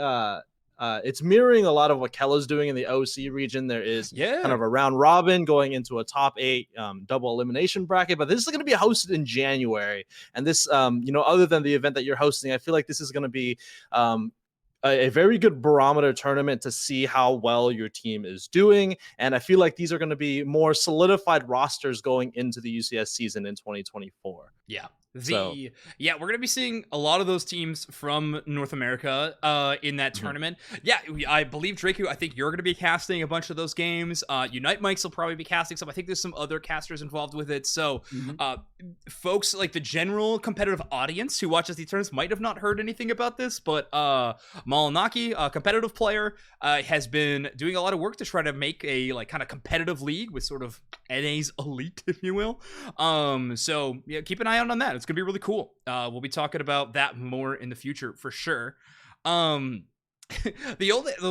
it's mirroring a lot of what Kella's doing in the OC region. There is kind of a round robin going into a top 8 double elimination bracket, but this is going to be hosted in January. And this, other than the event that you're hosting, I feel like this is going to be a very good barometer tournament to see how well your team is doing. And I feel like these are going to be more solidified rosters going into the UCS season in 2024. Yeah. We're going to be seeing a lot of those teams from North America in that tournament. Yeah, I believe, Dreiku, I think you're going to be casting a bunch of those games. Unite Mikes will probably be casting some. I think there's some other casters involved with it. So folks, like the general competitive audience who watches these tournaments might have not heard anything about this, but Malinaki, a competitive player, has been doing a lot of work to try to make a kind of competitive league with sort of NA's elite, if you will. So yeah, keep an eye out on that. It's gonna be really cool. We'll be talking about that more in the future for sure. The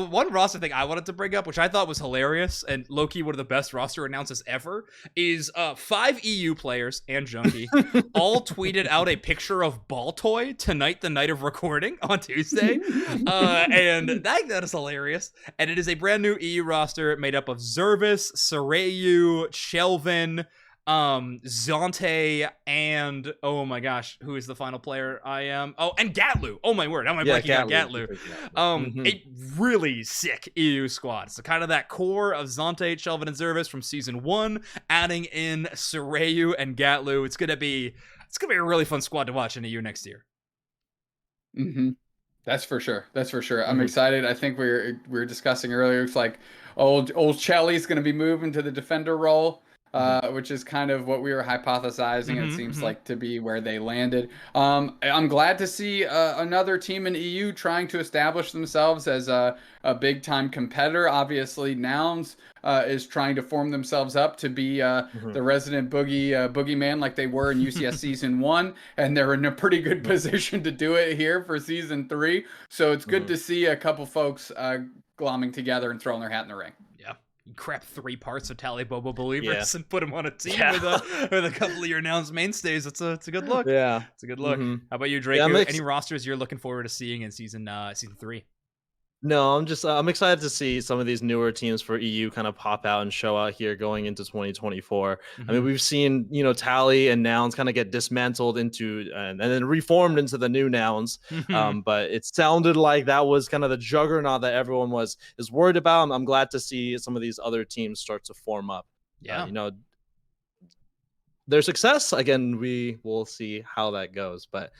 one roster thing I wanted to bring up, which I thought was hilarious and low-key one of the best roster announces ever, is 5 EU players and Junkie all tweeted out a picture of Baltoy tonight, the night of recording on Tuesday. And that is hilarious. And it is a brand new EU roster made up of Zervis, Sarayu, Shelvin, Zonte, and oh my gosh, who is the final player? And Gatlu. Oh my word, how am I blanking on Gatlu? A really sick EU squad. So kind of that core of Zonte, Shelvin, and Zervis from season 1, adding in Sarayu and Gatlu. It's gonna be a really fun squad to watch in EU next year. That's for sure. I'm excited. I think we were discussing earlier. It's like old Chelly's gonna be moving to the defender role. Which is kind of what we were hypothesizing. It seems like to be where they landed. I'm glad to see another team in EU trying to establish themselves as a big-time competitor. Obviously, Nouns is trying to form themselves up to be the resident boogeyman like they were in UCS Season 1, and they're in a pretty good position to do it here for Season 3. So it's good to see a couple folks glomming together and throwing their hat in the ring. You crap 3 parts of Tally Bobo Believers and put them on a team with a couple of your Nouns mainstays. It's a good look. Yeah, it's a good look. How about you, Drake? Any rosters you're looking forward to seeing in season 3? No, I'm excited to see some of these newer teams for EU kind of pop out and show out here going into 2024. I mean, we've seen, Tally and Nouns kind of get dismantled into and then reformed into the new Nouns. But it sounded like that was kind of the juggernaut that everyone is worried about. I'm glad to see some of these other teams start to form up. Yeah. Their success, again, we will see how that goes. But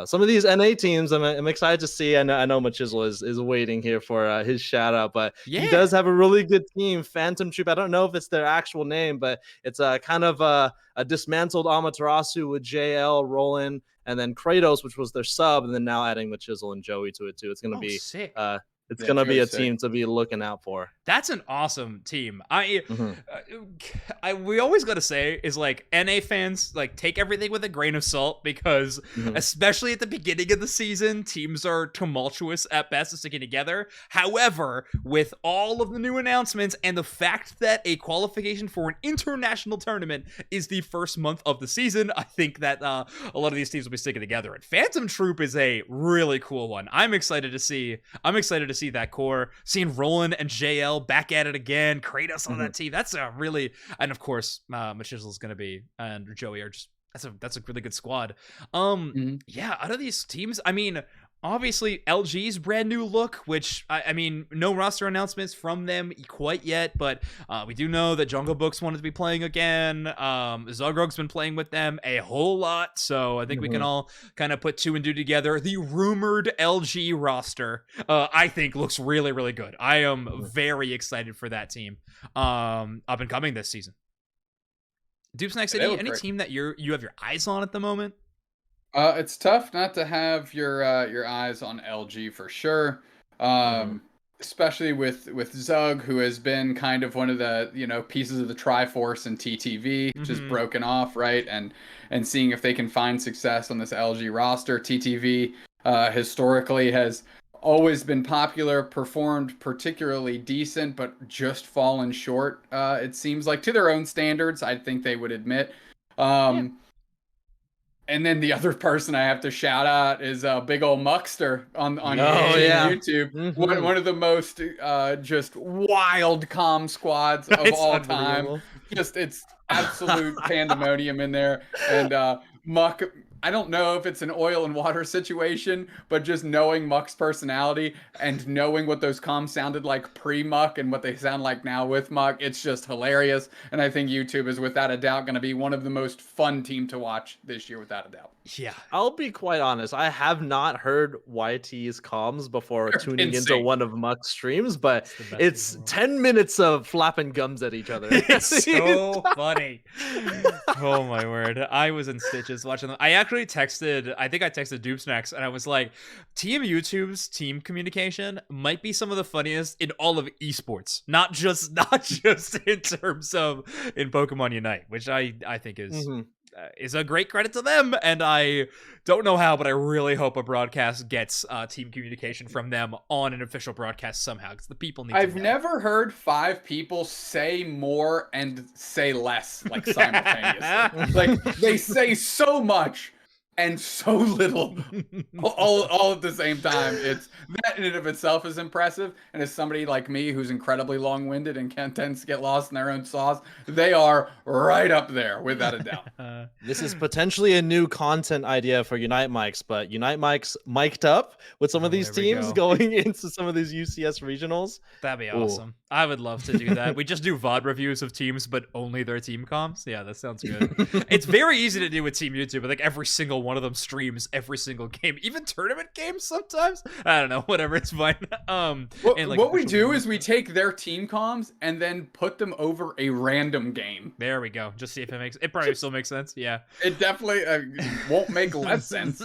some of these NA teams, I'm excited to see. I know Machisel is waiting here for his shout out, but he does have a really good team, Phantom Troop. I don't know if it's their actual name, but it's kind of a dismantled Amaterasu with JL, Roland, and then Kratos, which was their sub, and then now adding Machisel and Joey to it too. It's going to be sick. It's going to be a team to be looking out for. That's an awesome team. We always got to say is like NA fans, like take everything with a grain of salt because especially at the beginning of the season, teams are tumultuous at best to sticking together. However, with all of the new announcements and the fact that a qualification for an international tournament is the first month of the season, I think that a lot of these teams will be sticking together. And Phantom Troop is a really cool one. I'm excited to see that core, seeing Roland and JL back at it again, Kratos on that team. That's a really, and of course Machisel's gonna be and Joey are just that's a really good squad. Out of these teams, I mean, obviously LG's brand new look, which I mean, no roster announcements from them quite yet, but we do know that Jungle Book's wanted to be playing again. Zogrog's been playing with them a whole lot, so I think we can all kind of put 2 and 2 together. The rumored LG roster, I think, looks really, really good. I am very excited for that team up and coming this season. Dupes Next, any team that you have your eyes on at the moment? It's tough not to have your eyes on LG for sure. Especially with Zug, who has been kind of one of the pieces of the Triforce and TTV, just broken off, right? And seeing if they can find success on this LG roster. TTV historically has always been popular, performed particularly decent, but just fallen short. It seems like to their own standards, I think they would admit. And then the other person I have to shout out is big old Muckster on YouTube. One of the most just wild comm squads of all time. Just it's absolute pandemonium in there. And Muck, I don't know if it's an oil and water situation, but just knowing Muck's personality and knowing what those comms sounded like pre-Muck and what they sound like now with Muck, it's just hilarious. And I think YouTube is without a doubt going to be one of the most fun team to watch this year, without a doubt. Yeah. I'll be quite honest. I have not heard YT's comms before tuning into one of Muck's streams, but it's 10 minutes of flapping gums at each other. It's so funny. Oh my word. I was in stitches watching them. I actually texted, I think I texted Dupes Next, and I was like, Team YouTube's team communication might be some of the funniest in all of esports. Not just in terms of in Pokemon Unite, which I think is a great credit to them, and I don't know how, but I really hope a broadcast gets team communication from them on an official broadcast somehow, because the people need I've to know. never heard 5 people say more and say less, like, simultaneously. Like, they say so much and so little all at the same time. It's that in and of itself is impressive, and as somebody like me who's incredibly long-winded and tends to get lost in their own sauce, they are right up there without a doubt. This is potentially a new content idea for Unite Mics, but Unite Mics mic'd up with some of these teams going into some of these UCS regionals. That'd be awesome. I would love to do that. We just do VOD reviews of teams, but only their team comms. Yeah, that sounds good. It's very easy to do with Team YouTube. I think every single one of them streams every single game, even tournament games sometimes. I don't know, whatever, it's fine. What we do is we take their team comms and then put them over a random game. There we go. Just see if it probably still makes sense. Yeah. It definitely won't make less sense.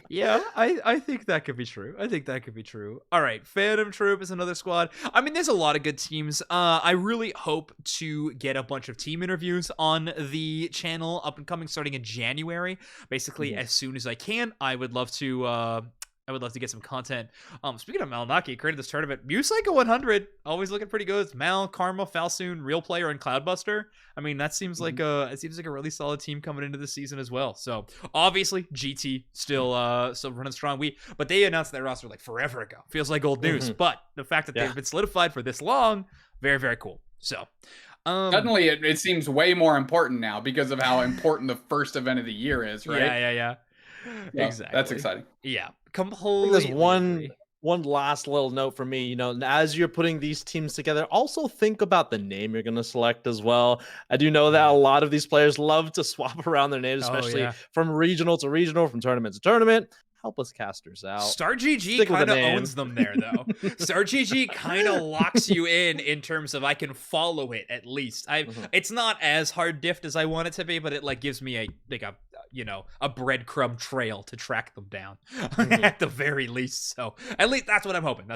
Yeah, I think that could be true. All right, Phantom Troop is another squad. I mean, there's a lot of good teams. I really hope to get a bunch of team interviews on the channel up and coming starting in January. Basically, as soon as I can. I would love to get some content. Speaking of Malnaki, created this tournament. Psycho 100, always looking pretty good. It's Mal, Karma, Falsoon, Real Player, and Cloudbuster. I mean, that seems like a really solid team coming into the season as well. So obviously GT still running strong. But they announced their roster like forever ago. Feels like old news. But the fact that they've been solidified for this long, very, very cool. So suddenly it seems way more important now because of how important the first event of the year is, right? Yeah. Exactly. That's exciting. Yeah. Completely. There's one last little note for me. As you're putting these teams together, also think about the name you're going to select as well. I do know that a lot of these players love to swap around their names, especially from regional to regional, from tournament to tournament. Help us casters out. Star GG kind of owns them there, though. Star GG kind of locks you in terms of I can follow it at least. It's not as hard diffed as I want it to be, but it like gives me a breadcrumb trail to track them down at the very least. So at least that's what I'm hoping.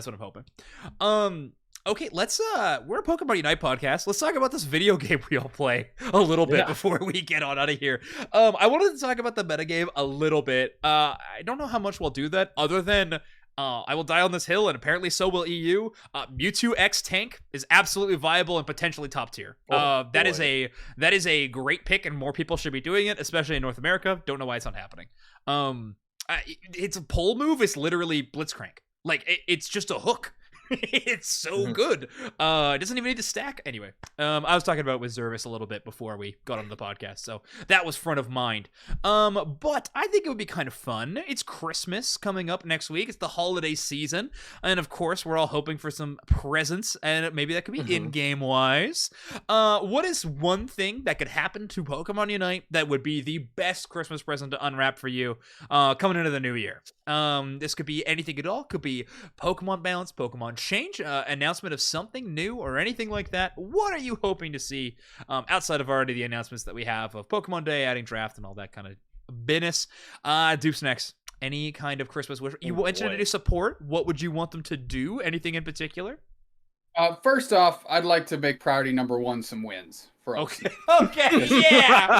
Okay, let's we're a Pokemon Unite podcast. Let's talk about this video game we all play a little bit before we get on out of here. I wanted to talk about the metagame a little bit. I don't know how much we'll do that other than I will die on this hill, and apparently so will EU. Mewtwo X Tank is absolutely viable and potentially top tier. That is a great pick, and more people should be doing it, especially in North America. Don't know why it's not happening. It's a pole move. It's literally Blitzcrank. Like it's just a hook. It's so good. It doesn't even need to stack. Anyway, I was talking about with Zervis a little bit before we got on the podcast, so that was front of mind. But I think it would be kind of fun. It's Christmas coming up next week. It's the holiday season, and of course, we're all hoping for some presents, and maybe that could be in-game wise. What is one thing that could happen to Pokemon Unite that would be the best Christmas present to unwrap for you coming into the new year? This could be anything at all. Could be Pokemon balance, Pokemon change, announcement of something new, or anything like that. What are you hoping to see outside of already the announcements that we have of Pokemon Day, adding draft, and all that kind of business? Dupes next. Any kind of Christmas wish? You mentioned to do support. What would you want them to do? Anything in particular? First off, I'd like to make priority number 1 some wins. For okay, yeah.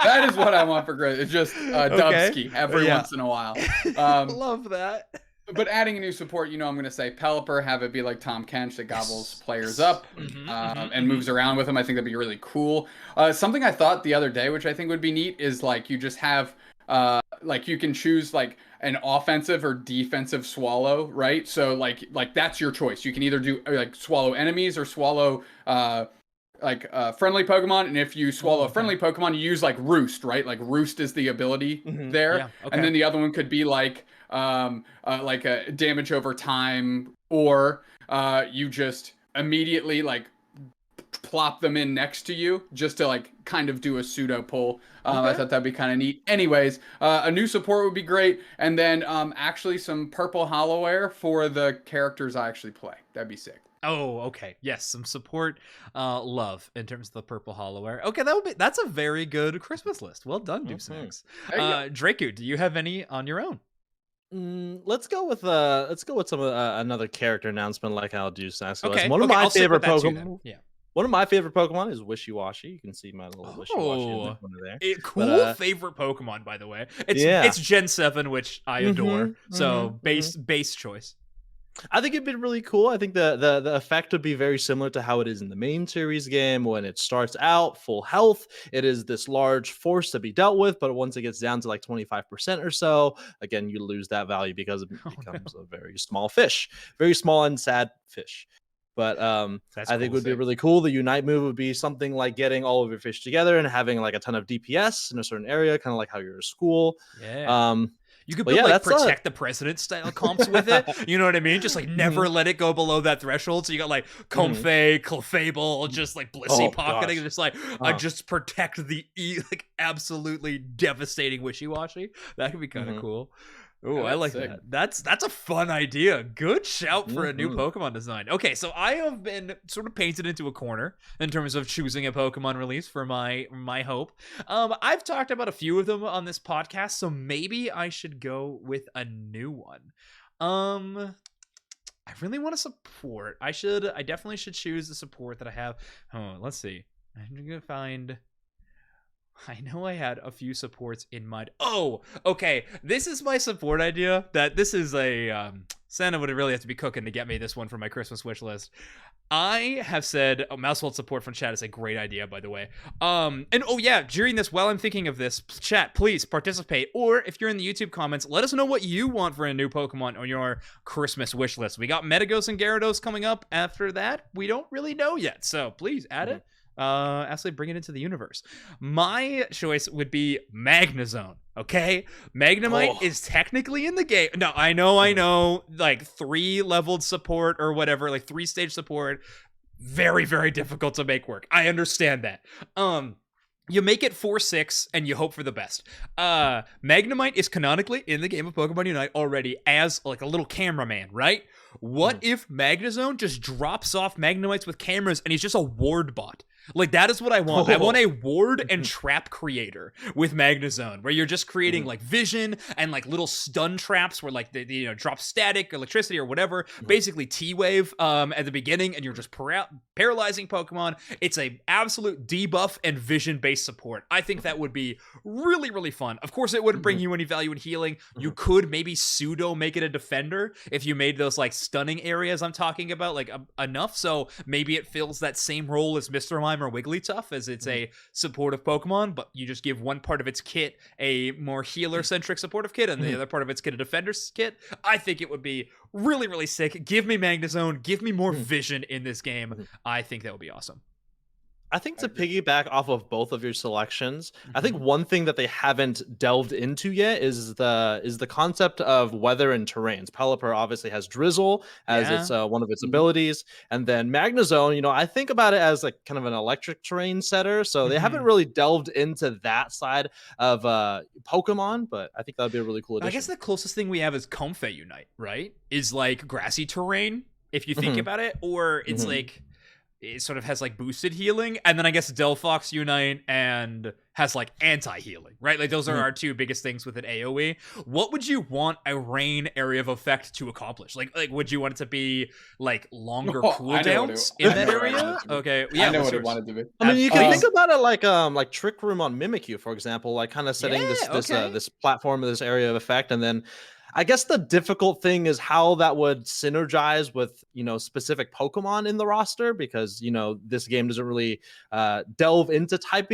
That is what I want for Christmas. It's just Dubsky every once in a while. Love that. But adding a new support, I'm going to say Pelipper, have it be like Tom Kench that gobbles players up and moves around with them. I think that'd be really cool. Something I thought the other day, which I think would be neat, is like you just have like you can choose like an offensive or defensive swallow, right? So like that's your choice. You can either do like swallow enemies or swallow friendly Pokemon, and if you swallow a friendly Pokemon, you use like Roost, right? Like Roost is the ability there, Yeah, okay. and then the other one could be like a damage over time, or you just immediately like plop them in next to you just to like kind of do a pseudo pull. I thought that'd be kind of neat. Anyways, a new support would be great, and then actually some purple hollow air for the characters I actually play. That'd be sick. Oh, okay. Yes, some support, love in terms of the purple hollowware. Okay, that's a very good Christmas list. Well done, Deuce Snacks. Dreiku, do you have any on your own? Let's go with some another character announcement like how Deuce Snacks was. Okay, One of my I'll stick with favorite that too, Pokemon. then. Yeah. One of my favorite Pokemon is Wishy-Washy. You can see my little Wishy-Washy in the corner there. Cool favorite Pokemon, by the way. It's Gen 7, which I adore. So base choice. I think it'd be really cool. I think the effect would be very similar to how it is in the main series game. When it starts out full health, it is this large force to be dealt with, but once it gets down to like 25% or so, again, you lose that value because it becomes a very small fish, very small and sad fish. But I think it would be really cool. The Unite move would be something like getting all of your fish together and having like a ton of DPS in a certain area, kind of like how you're at school. Yeah. You could build protect the president style comps with it. You know what I mean? Just like never let it go below that threshold. So you got like Comfey, Clefable, just like Blissey pocketing, and just like just protect the like absolutely devastating Wishy-Washy. That could be kind of cool. Oh, I like that. That's a fun idea. Good shout for a new Pokemon design. Okay, so I have been sort of painted into a corner in terms of choosing a Pokemon release for my hope. I've talked about a few of them on this podcast, so maybe I should go with a new one. I really want to support. I definitely should choose the support that I have. Oh, let's see. I'm gonna find. I know I had a few supports in mind. Oh, okay. This is my support idea. This is a Santa would really have to be cooking to get me this one for my Christmas wish list. I have said Mousehold support from chat is a great idea, by the way. And oh yeah, during this, while I'm thinking of this, chat, please participate. Or if you're in the YouTube comments, let us know what you want for a new Pokemon on your Christmas wish list. We got Metagross and Gyarados coming up. After that, we don't really know yet. So please add it. Actually bring it into the universe. My choice would be Magnezone. Okay, Magnemite is technically in the game. No, I know, like 3-leveled support or whatever, like 3-stage support, very, very difficult to make work. I understand that. You make it 4-6 and you hope for the best. Magnemite is canonically in the game of Pokemon Unite already as like a little cameraman, right? What if Magnezone just drops off Magnemites with cameras and he's just a ward bot? Like, that is what I want. I want a ward and trap creator with Magnezone, where you're just creating like vision and like little stun traps where like they drop static, electricity, or whatever. Basically T-Wave at the beginning, and you're just paralyzing Pokemon. It's a absolute debuff and vision based support. I think that would be really, really fun. Of course, it wouldn't bring you any value in healing. You could maybe pseudo make it a defender if you made those like stunning areas I'm talking about like enough. So maybe it fills that same role as Mr. Mime Slime or Wigglytuff, as it's a supportive Pokemon, but you just give one part of its kit a more healer-centric supportive kit, and the other part of its kit a defender's kit. I think it would be really, really sick. Give me Magnezone. Give me more vision in this game. I think that would be awesome. I think to piggyback off of both of your selections, I think one thing that they haven't delved into yet is the concept of weather and terrains. Pelipper obviously has Drizzle as its one of its abilities, and then Magnezone, you know, I think about it as like kind of an electric terrain setter. So they haven't really delved into that side of Pokemon, but I think that would be a really cool addition. I guess the closest thing we have is Comfey Unite, right? Is like grassy terrain, if you think about it, or it's like it sort of has like boosted healing, and then I guess Delphox Unite and has like anti-healing, right? Like those are our two biggest things with an AoE. What would you want a rain area of effect to accomplish? Like would you want it to be like longer cooldowns in that area? Okay, yeah, I know what it wanted to be. I mean, you can think about it like Trick Room on Mimikyu, for example, like kind of setting this platform, this area of effect, and then I guess the difficult thing is how that would synergize with, you know, specific Pokemon in the roster, because, you know, this game doesn't really delve into type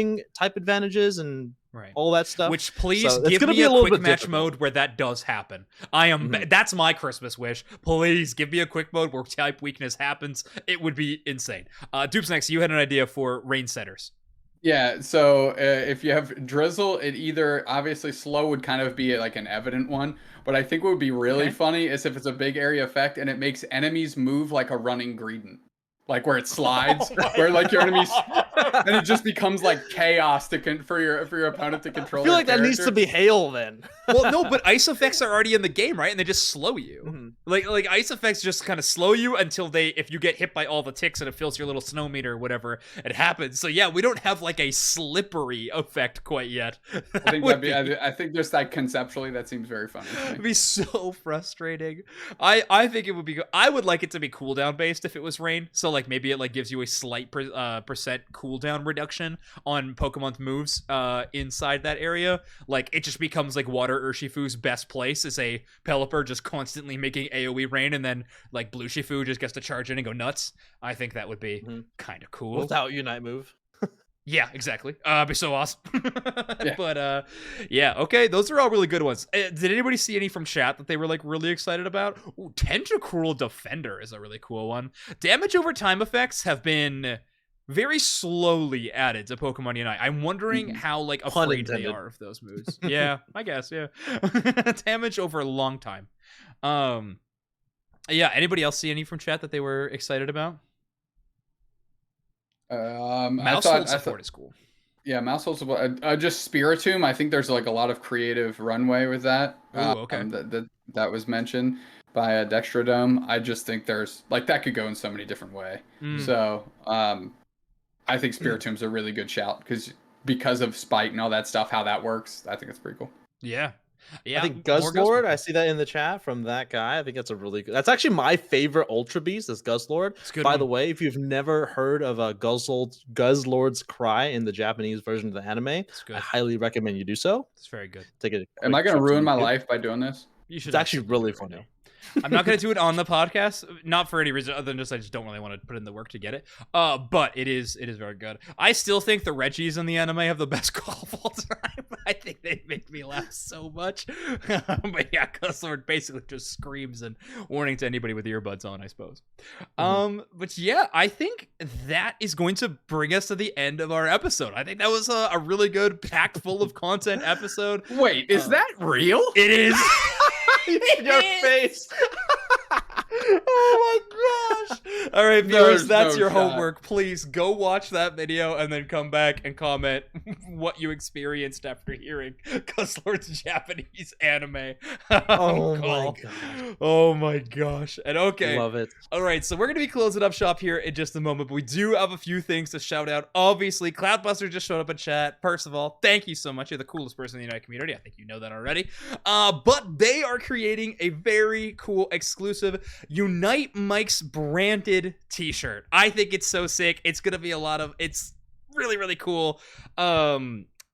advantages and all that stuff. Which please give me a quick match mode where that does happen. I am that's my Christmas wish. Please give me a quick mode where type weakness happens. It would be insane. Doopsnax, you had an idea for rain setters. Yeah, so if you have Drizzle, it either obviously slow would kind of be like an evident one, but I think what would be really funny is if it's a big area effect and it makes enemies move like a running Greedent. Like where it slides, where like your enemies, and it just becomes like chaos for your opponent to control. I feel like that needs to be hail then. Well, no, but ice effects are already in the game, right? And they just slow you. Like ice effects just kind of slow you until if you get hit by all the ticks and it fills your little snow meter or whatever, it happens. So yeah, we don't have like a slippery effect quite yet. I think just like conceptually that seems very funny. It'd be so frustrating. I think it would be good. I would like it to be cooldown based if it was rain. So like maybe it like gives you a slight percent cooldown reduction on Pokemon's moves inside that area. Like it just becomes like Water Urshifu's best place is a Pelipper just constantly making AoE rain, and then like Blue Shifu just gets to charge in and go nuts. I think that would be kind of cool. Without Unite move. Yeah, exactly. It'd be so awesome. But yeah, okay, those are all really good ones. Did anybody see any from chat that they were like really excited about? Ooh, Tentacruel Defender is a really cool one. Damage over time effects have been very slowly added to Pokemon Unite. I'm wondering how like afraid they are of those moves. Yeah, I guess, yeah. Damage over a long time. Yeah, anybody else see any from chat that they were excited about? Mousehold support is cool. Yeah, Mousehold support. Just Spiritomb. I think there's like a lot of creative runway with that. Okay. That was mentioned by Dextrodome. I just think there's like that could go in so many different ways. So I think Spiritomb's a really good shout because of Spite and all that stuff. How that works, I think it's pretty cool. Yeah. Yeah, I think Guzzlord, I see that in the chat from that guy. I think that's a really good. That's actually my favorite Ultra Beast, is Guzzlord. By the way, if you've never heard of a Guzzlord's Cry in the Japanese version of the anime, I highly recommend you do so. It's very good. Am I going to ruin my life by doing this? You should. It's actually really funny. I'm not going to do it on the podcast, not for any reason other than just I just don't really want to put in the work to get it. But it is very good. I still think the Reggies in the anime have the best call of all time. I think they make me laugh so much. But yeah, Guzzlord basically just screams and warning to anybody with earbuds on, I suppose. But yeah, I think that is going to bring us to the end of our episode. I think that was a really good, packed full of content episode. Wait, is that real? It is. Your face. Oh my gosh. All right, viewers, that's your homework. Please go watch that video and then come back and comment what you experienced after hearing Guzzlord's Japanese anime. Oh my gosh. Oh my gosh. And okay. Love it. All right, so we're going to be closing up shop here in just a moment, but we do have a few things to shout out. Obviously, Cloudbuster just showed up in chat. First of all, thank you so much. You're the coolest person in the Unite community. I think you know that already. But they are creating a very cool exclusive Unite Mike's branded t-shirt. I think it's so sick. It's gonna be it's really, really cool.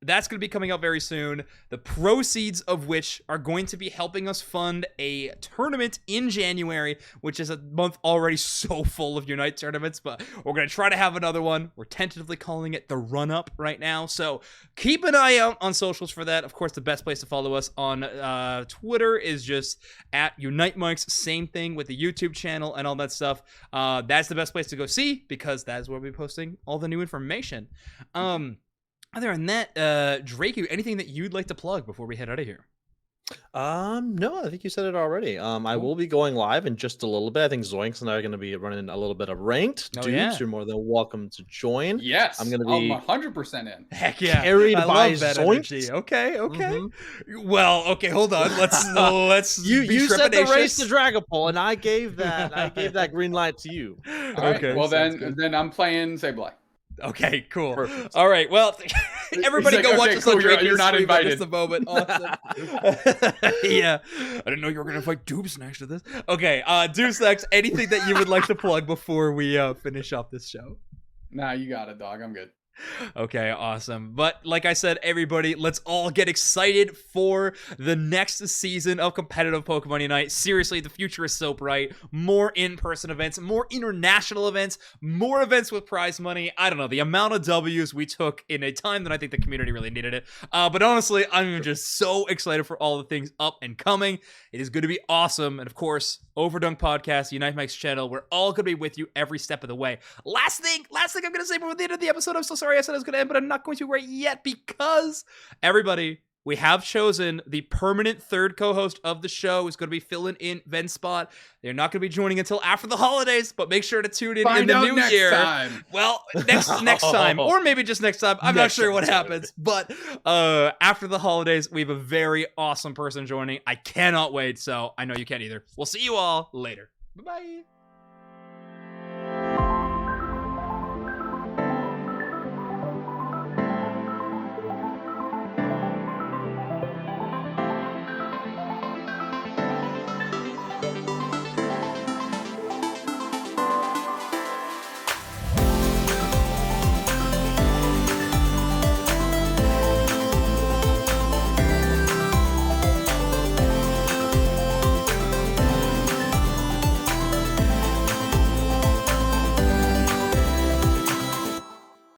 That's going to be coming out very soon. The proceeds of which are going to be helping us fund a tournament in January, which is a month already so full of Unite tournaments, but we're going to try to have another one. We're tentatively calling it the run-up right now, so keep an eye out on socials for that. Of course, the best place to follow us on Twitter is just at Unite Mics. Same thing with the YouTube channel and all that stuff. That's the best place to go see, because that's where we'll be posting all the new information. Other than that, Dreiku, anything that you'd like to plug before we head out of here? No, I think you said it already. I will be going live in just a little bit. I think Zoinks and I are going to be running a little bit of ranked. Oh, Dudes, yeah. you're more than welcome to join. Yes, I'm going to be 100% in. Heck yeah. carried I by love that Zoinks. energy. Okay. Mhm. Well, okay, hold on. Let's You be said the race trepidatious. to Dragapult, and I gave that green light to you. All right, Okay, well sounds good. then I'm playing Sableye. Okay, cool. Perfect. All right, well, everybody He's go like, watch okay, us cool, on Drake's you're not stream at invited. just a moment. Awesome. Yeah, I didn't know you were gonna fight Dubes next to this. Okay, Deucex, anything that you would like to plug before we finish up this show? Nah, you got it, dog. I'm good. Okay, awesome. But like I said, everybody, let's all get excited for the next season of competitive Pokemon Unite. Seriously, the future is so bright. More in-person events, more international events, more events with prize money. I don't know, the amount of W's we took in a time that I think the community really needed it. But honestly, I'm just so excited for all the things up and coming. It is going to be awesome. And of course, Overdunk Podcast, Unite Mike's channel, we're all going to be with you every step of the way. Last thing I'm going to say before the end of the episode, I'm so sorry I said I was going to end, but I'm not going to right yet, because everybody, we have chosen the permanent third co-host of the show is going to be filling in Ven's spot. They're not going to be joining until after the holidays, but make sure to tune in Find the out new next year. time. Well, next time, or maybe just next time. I'm not Next sure what episode. happens, but after the holidays, we have a very awesome person joining. I cannot wait, so I know you can't either. We'll see you all later. Bye-bye.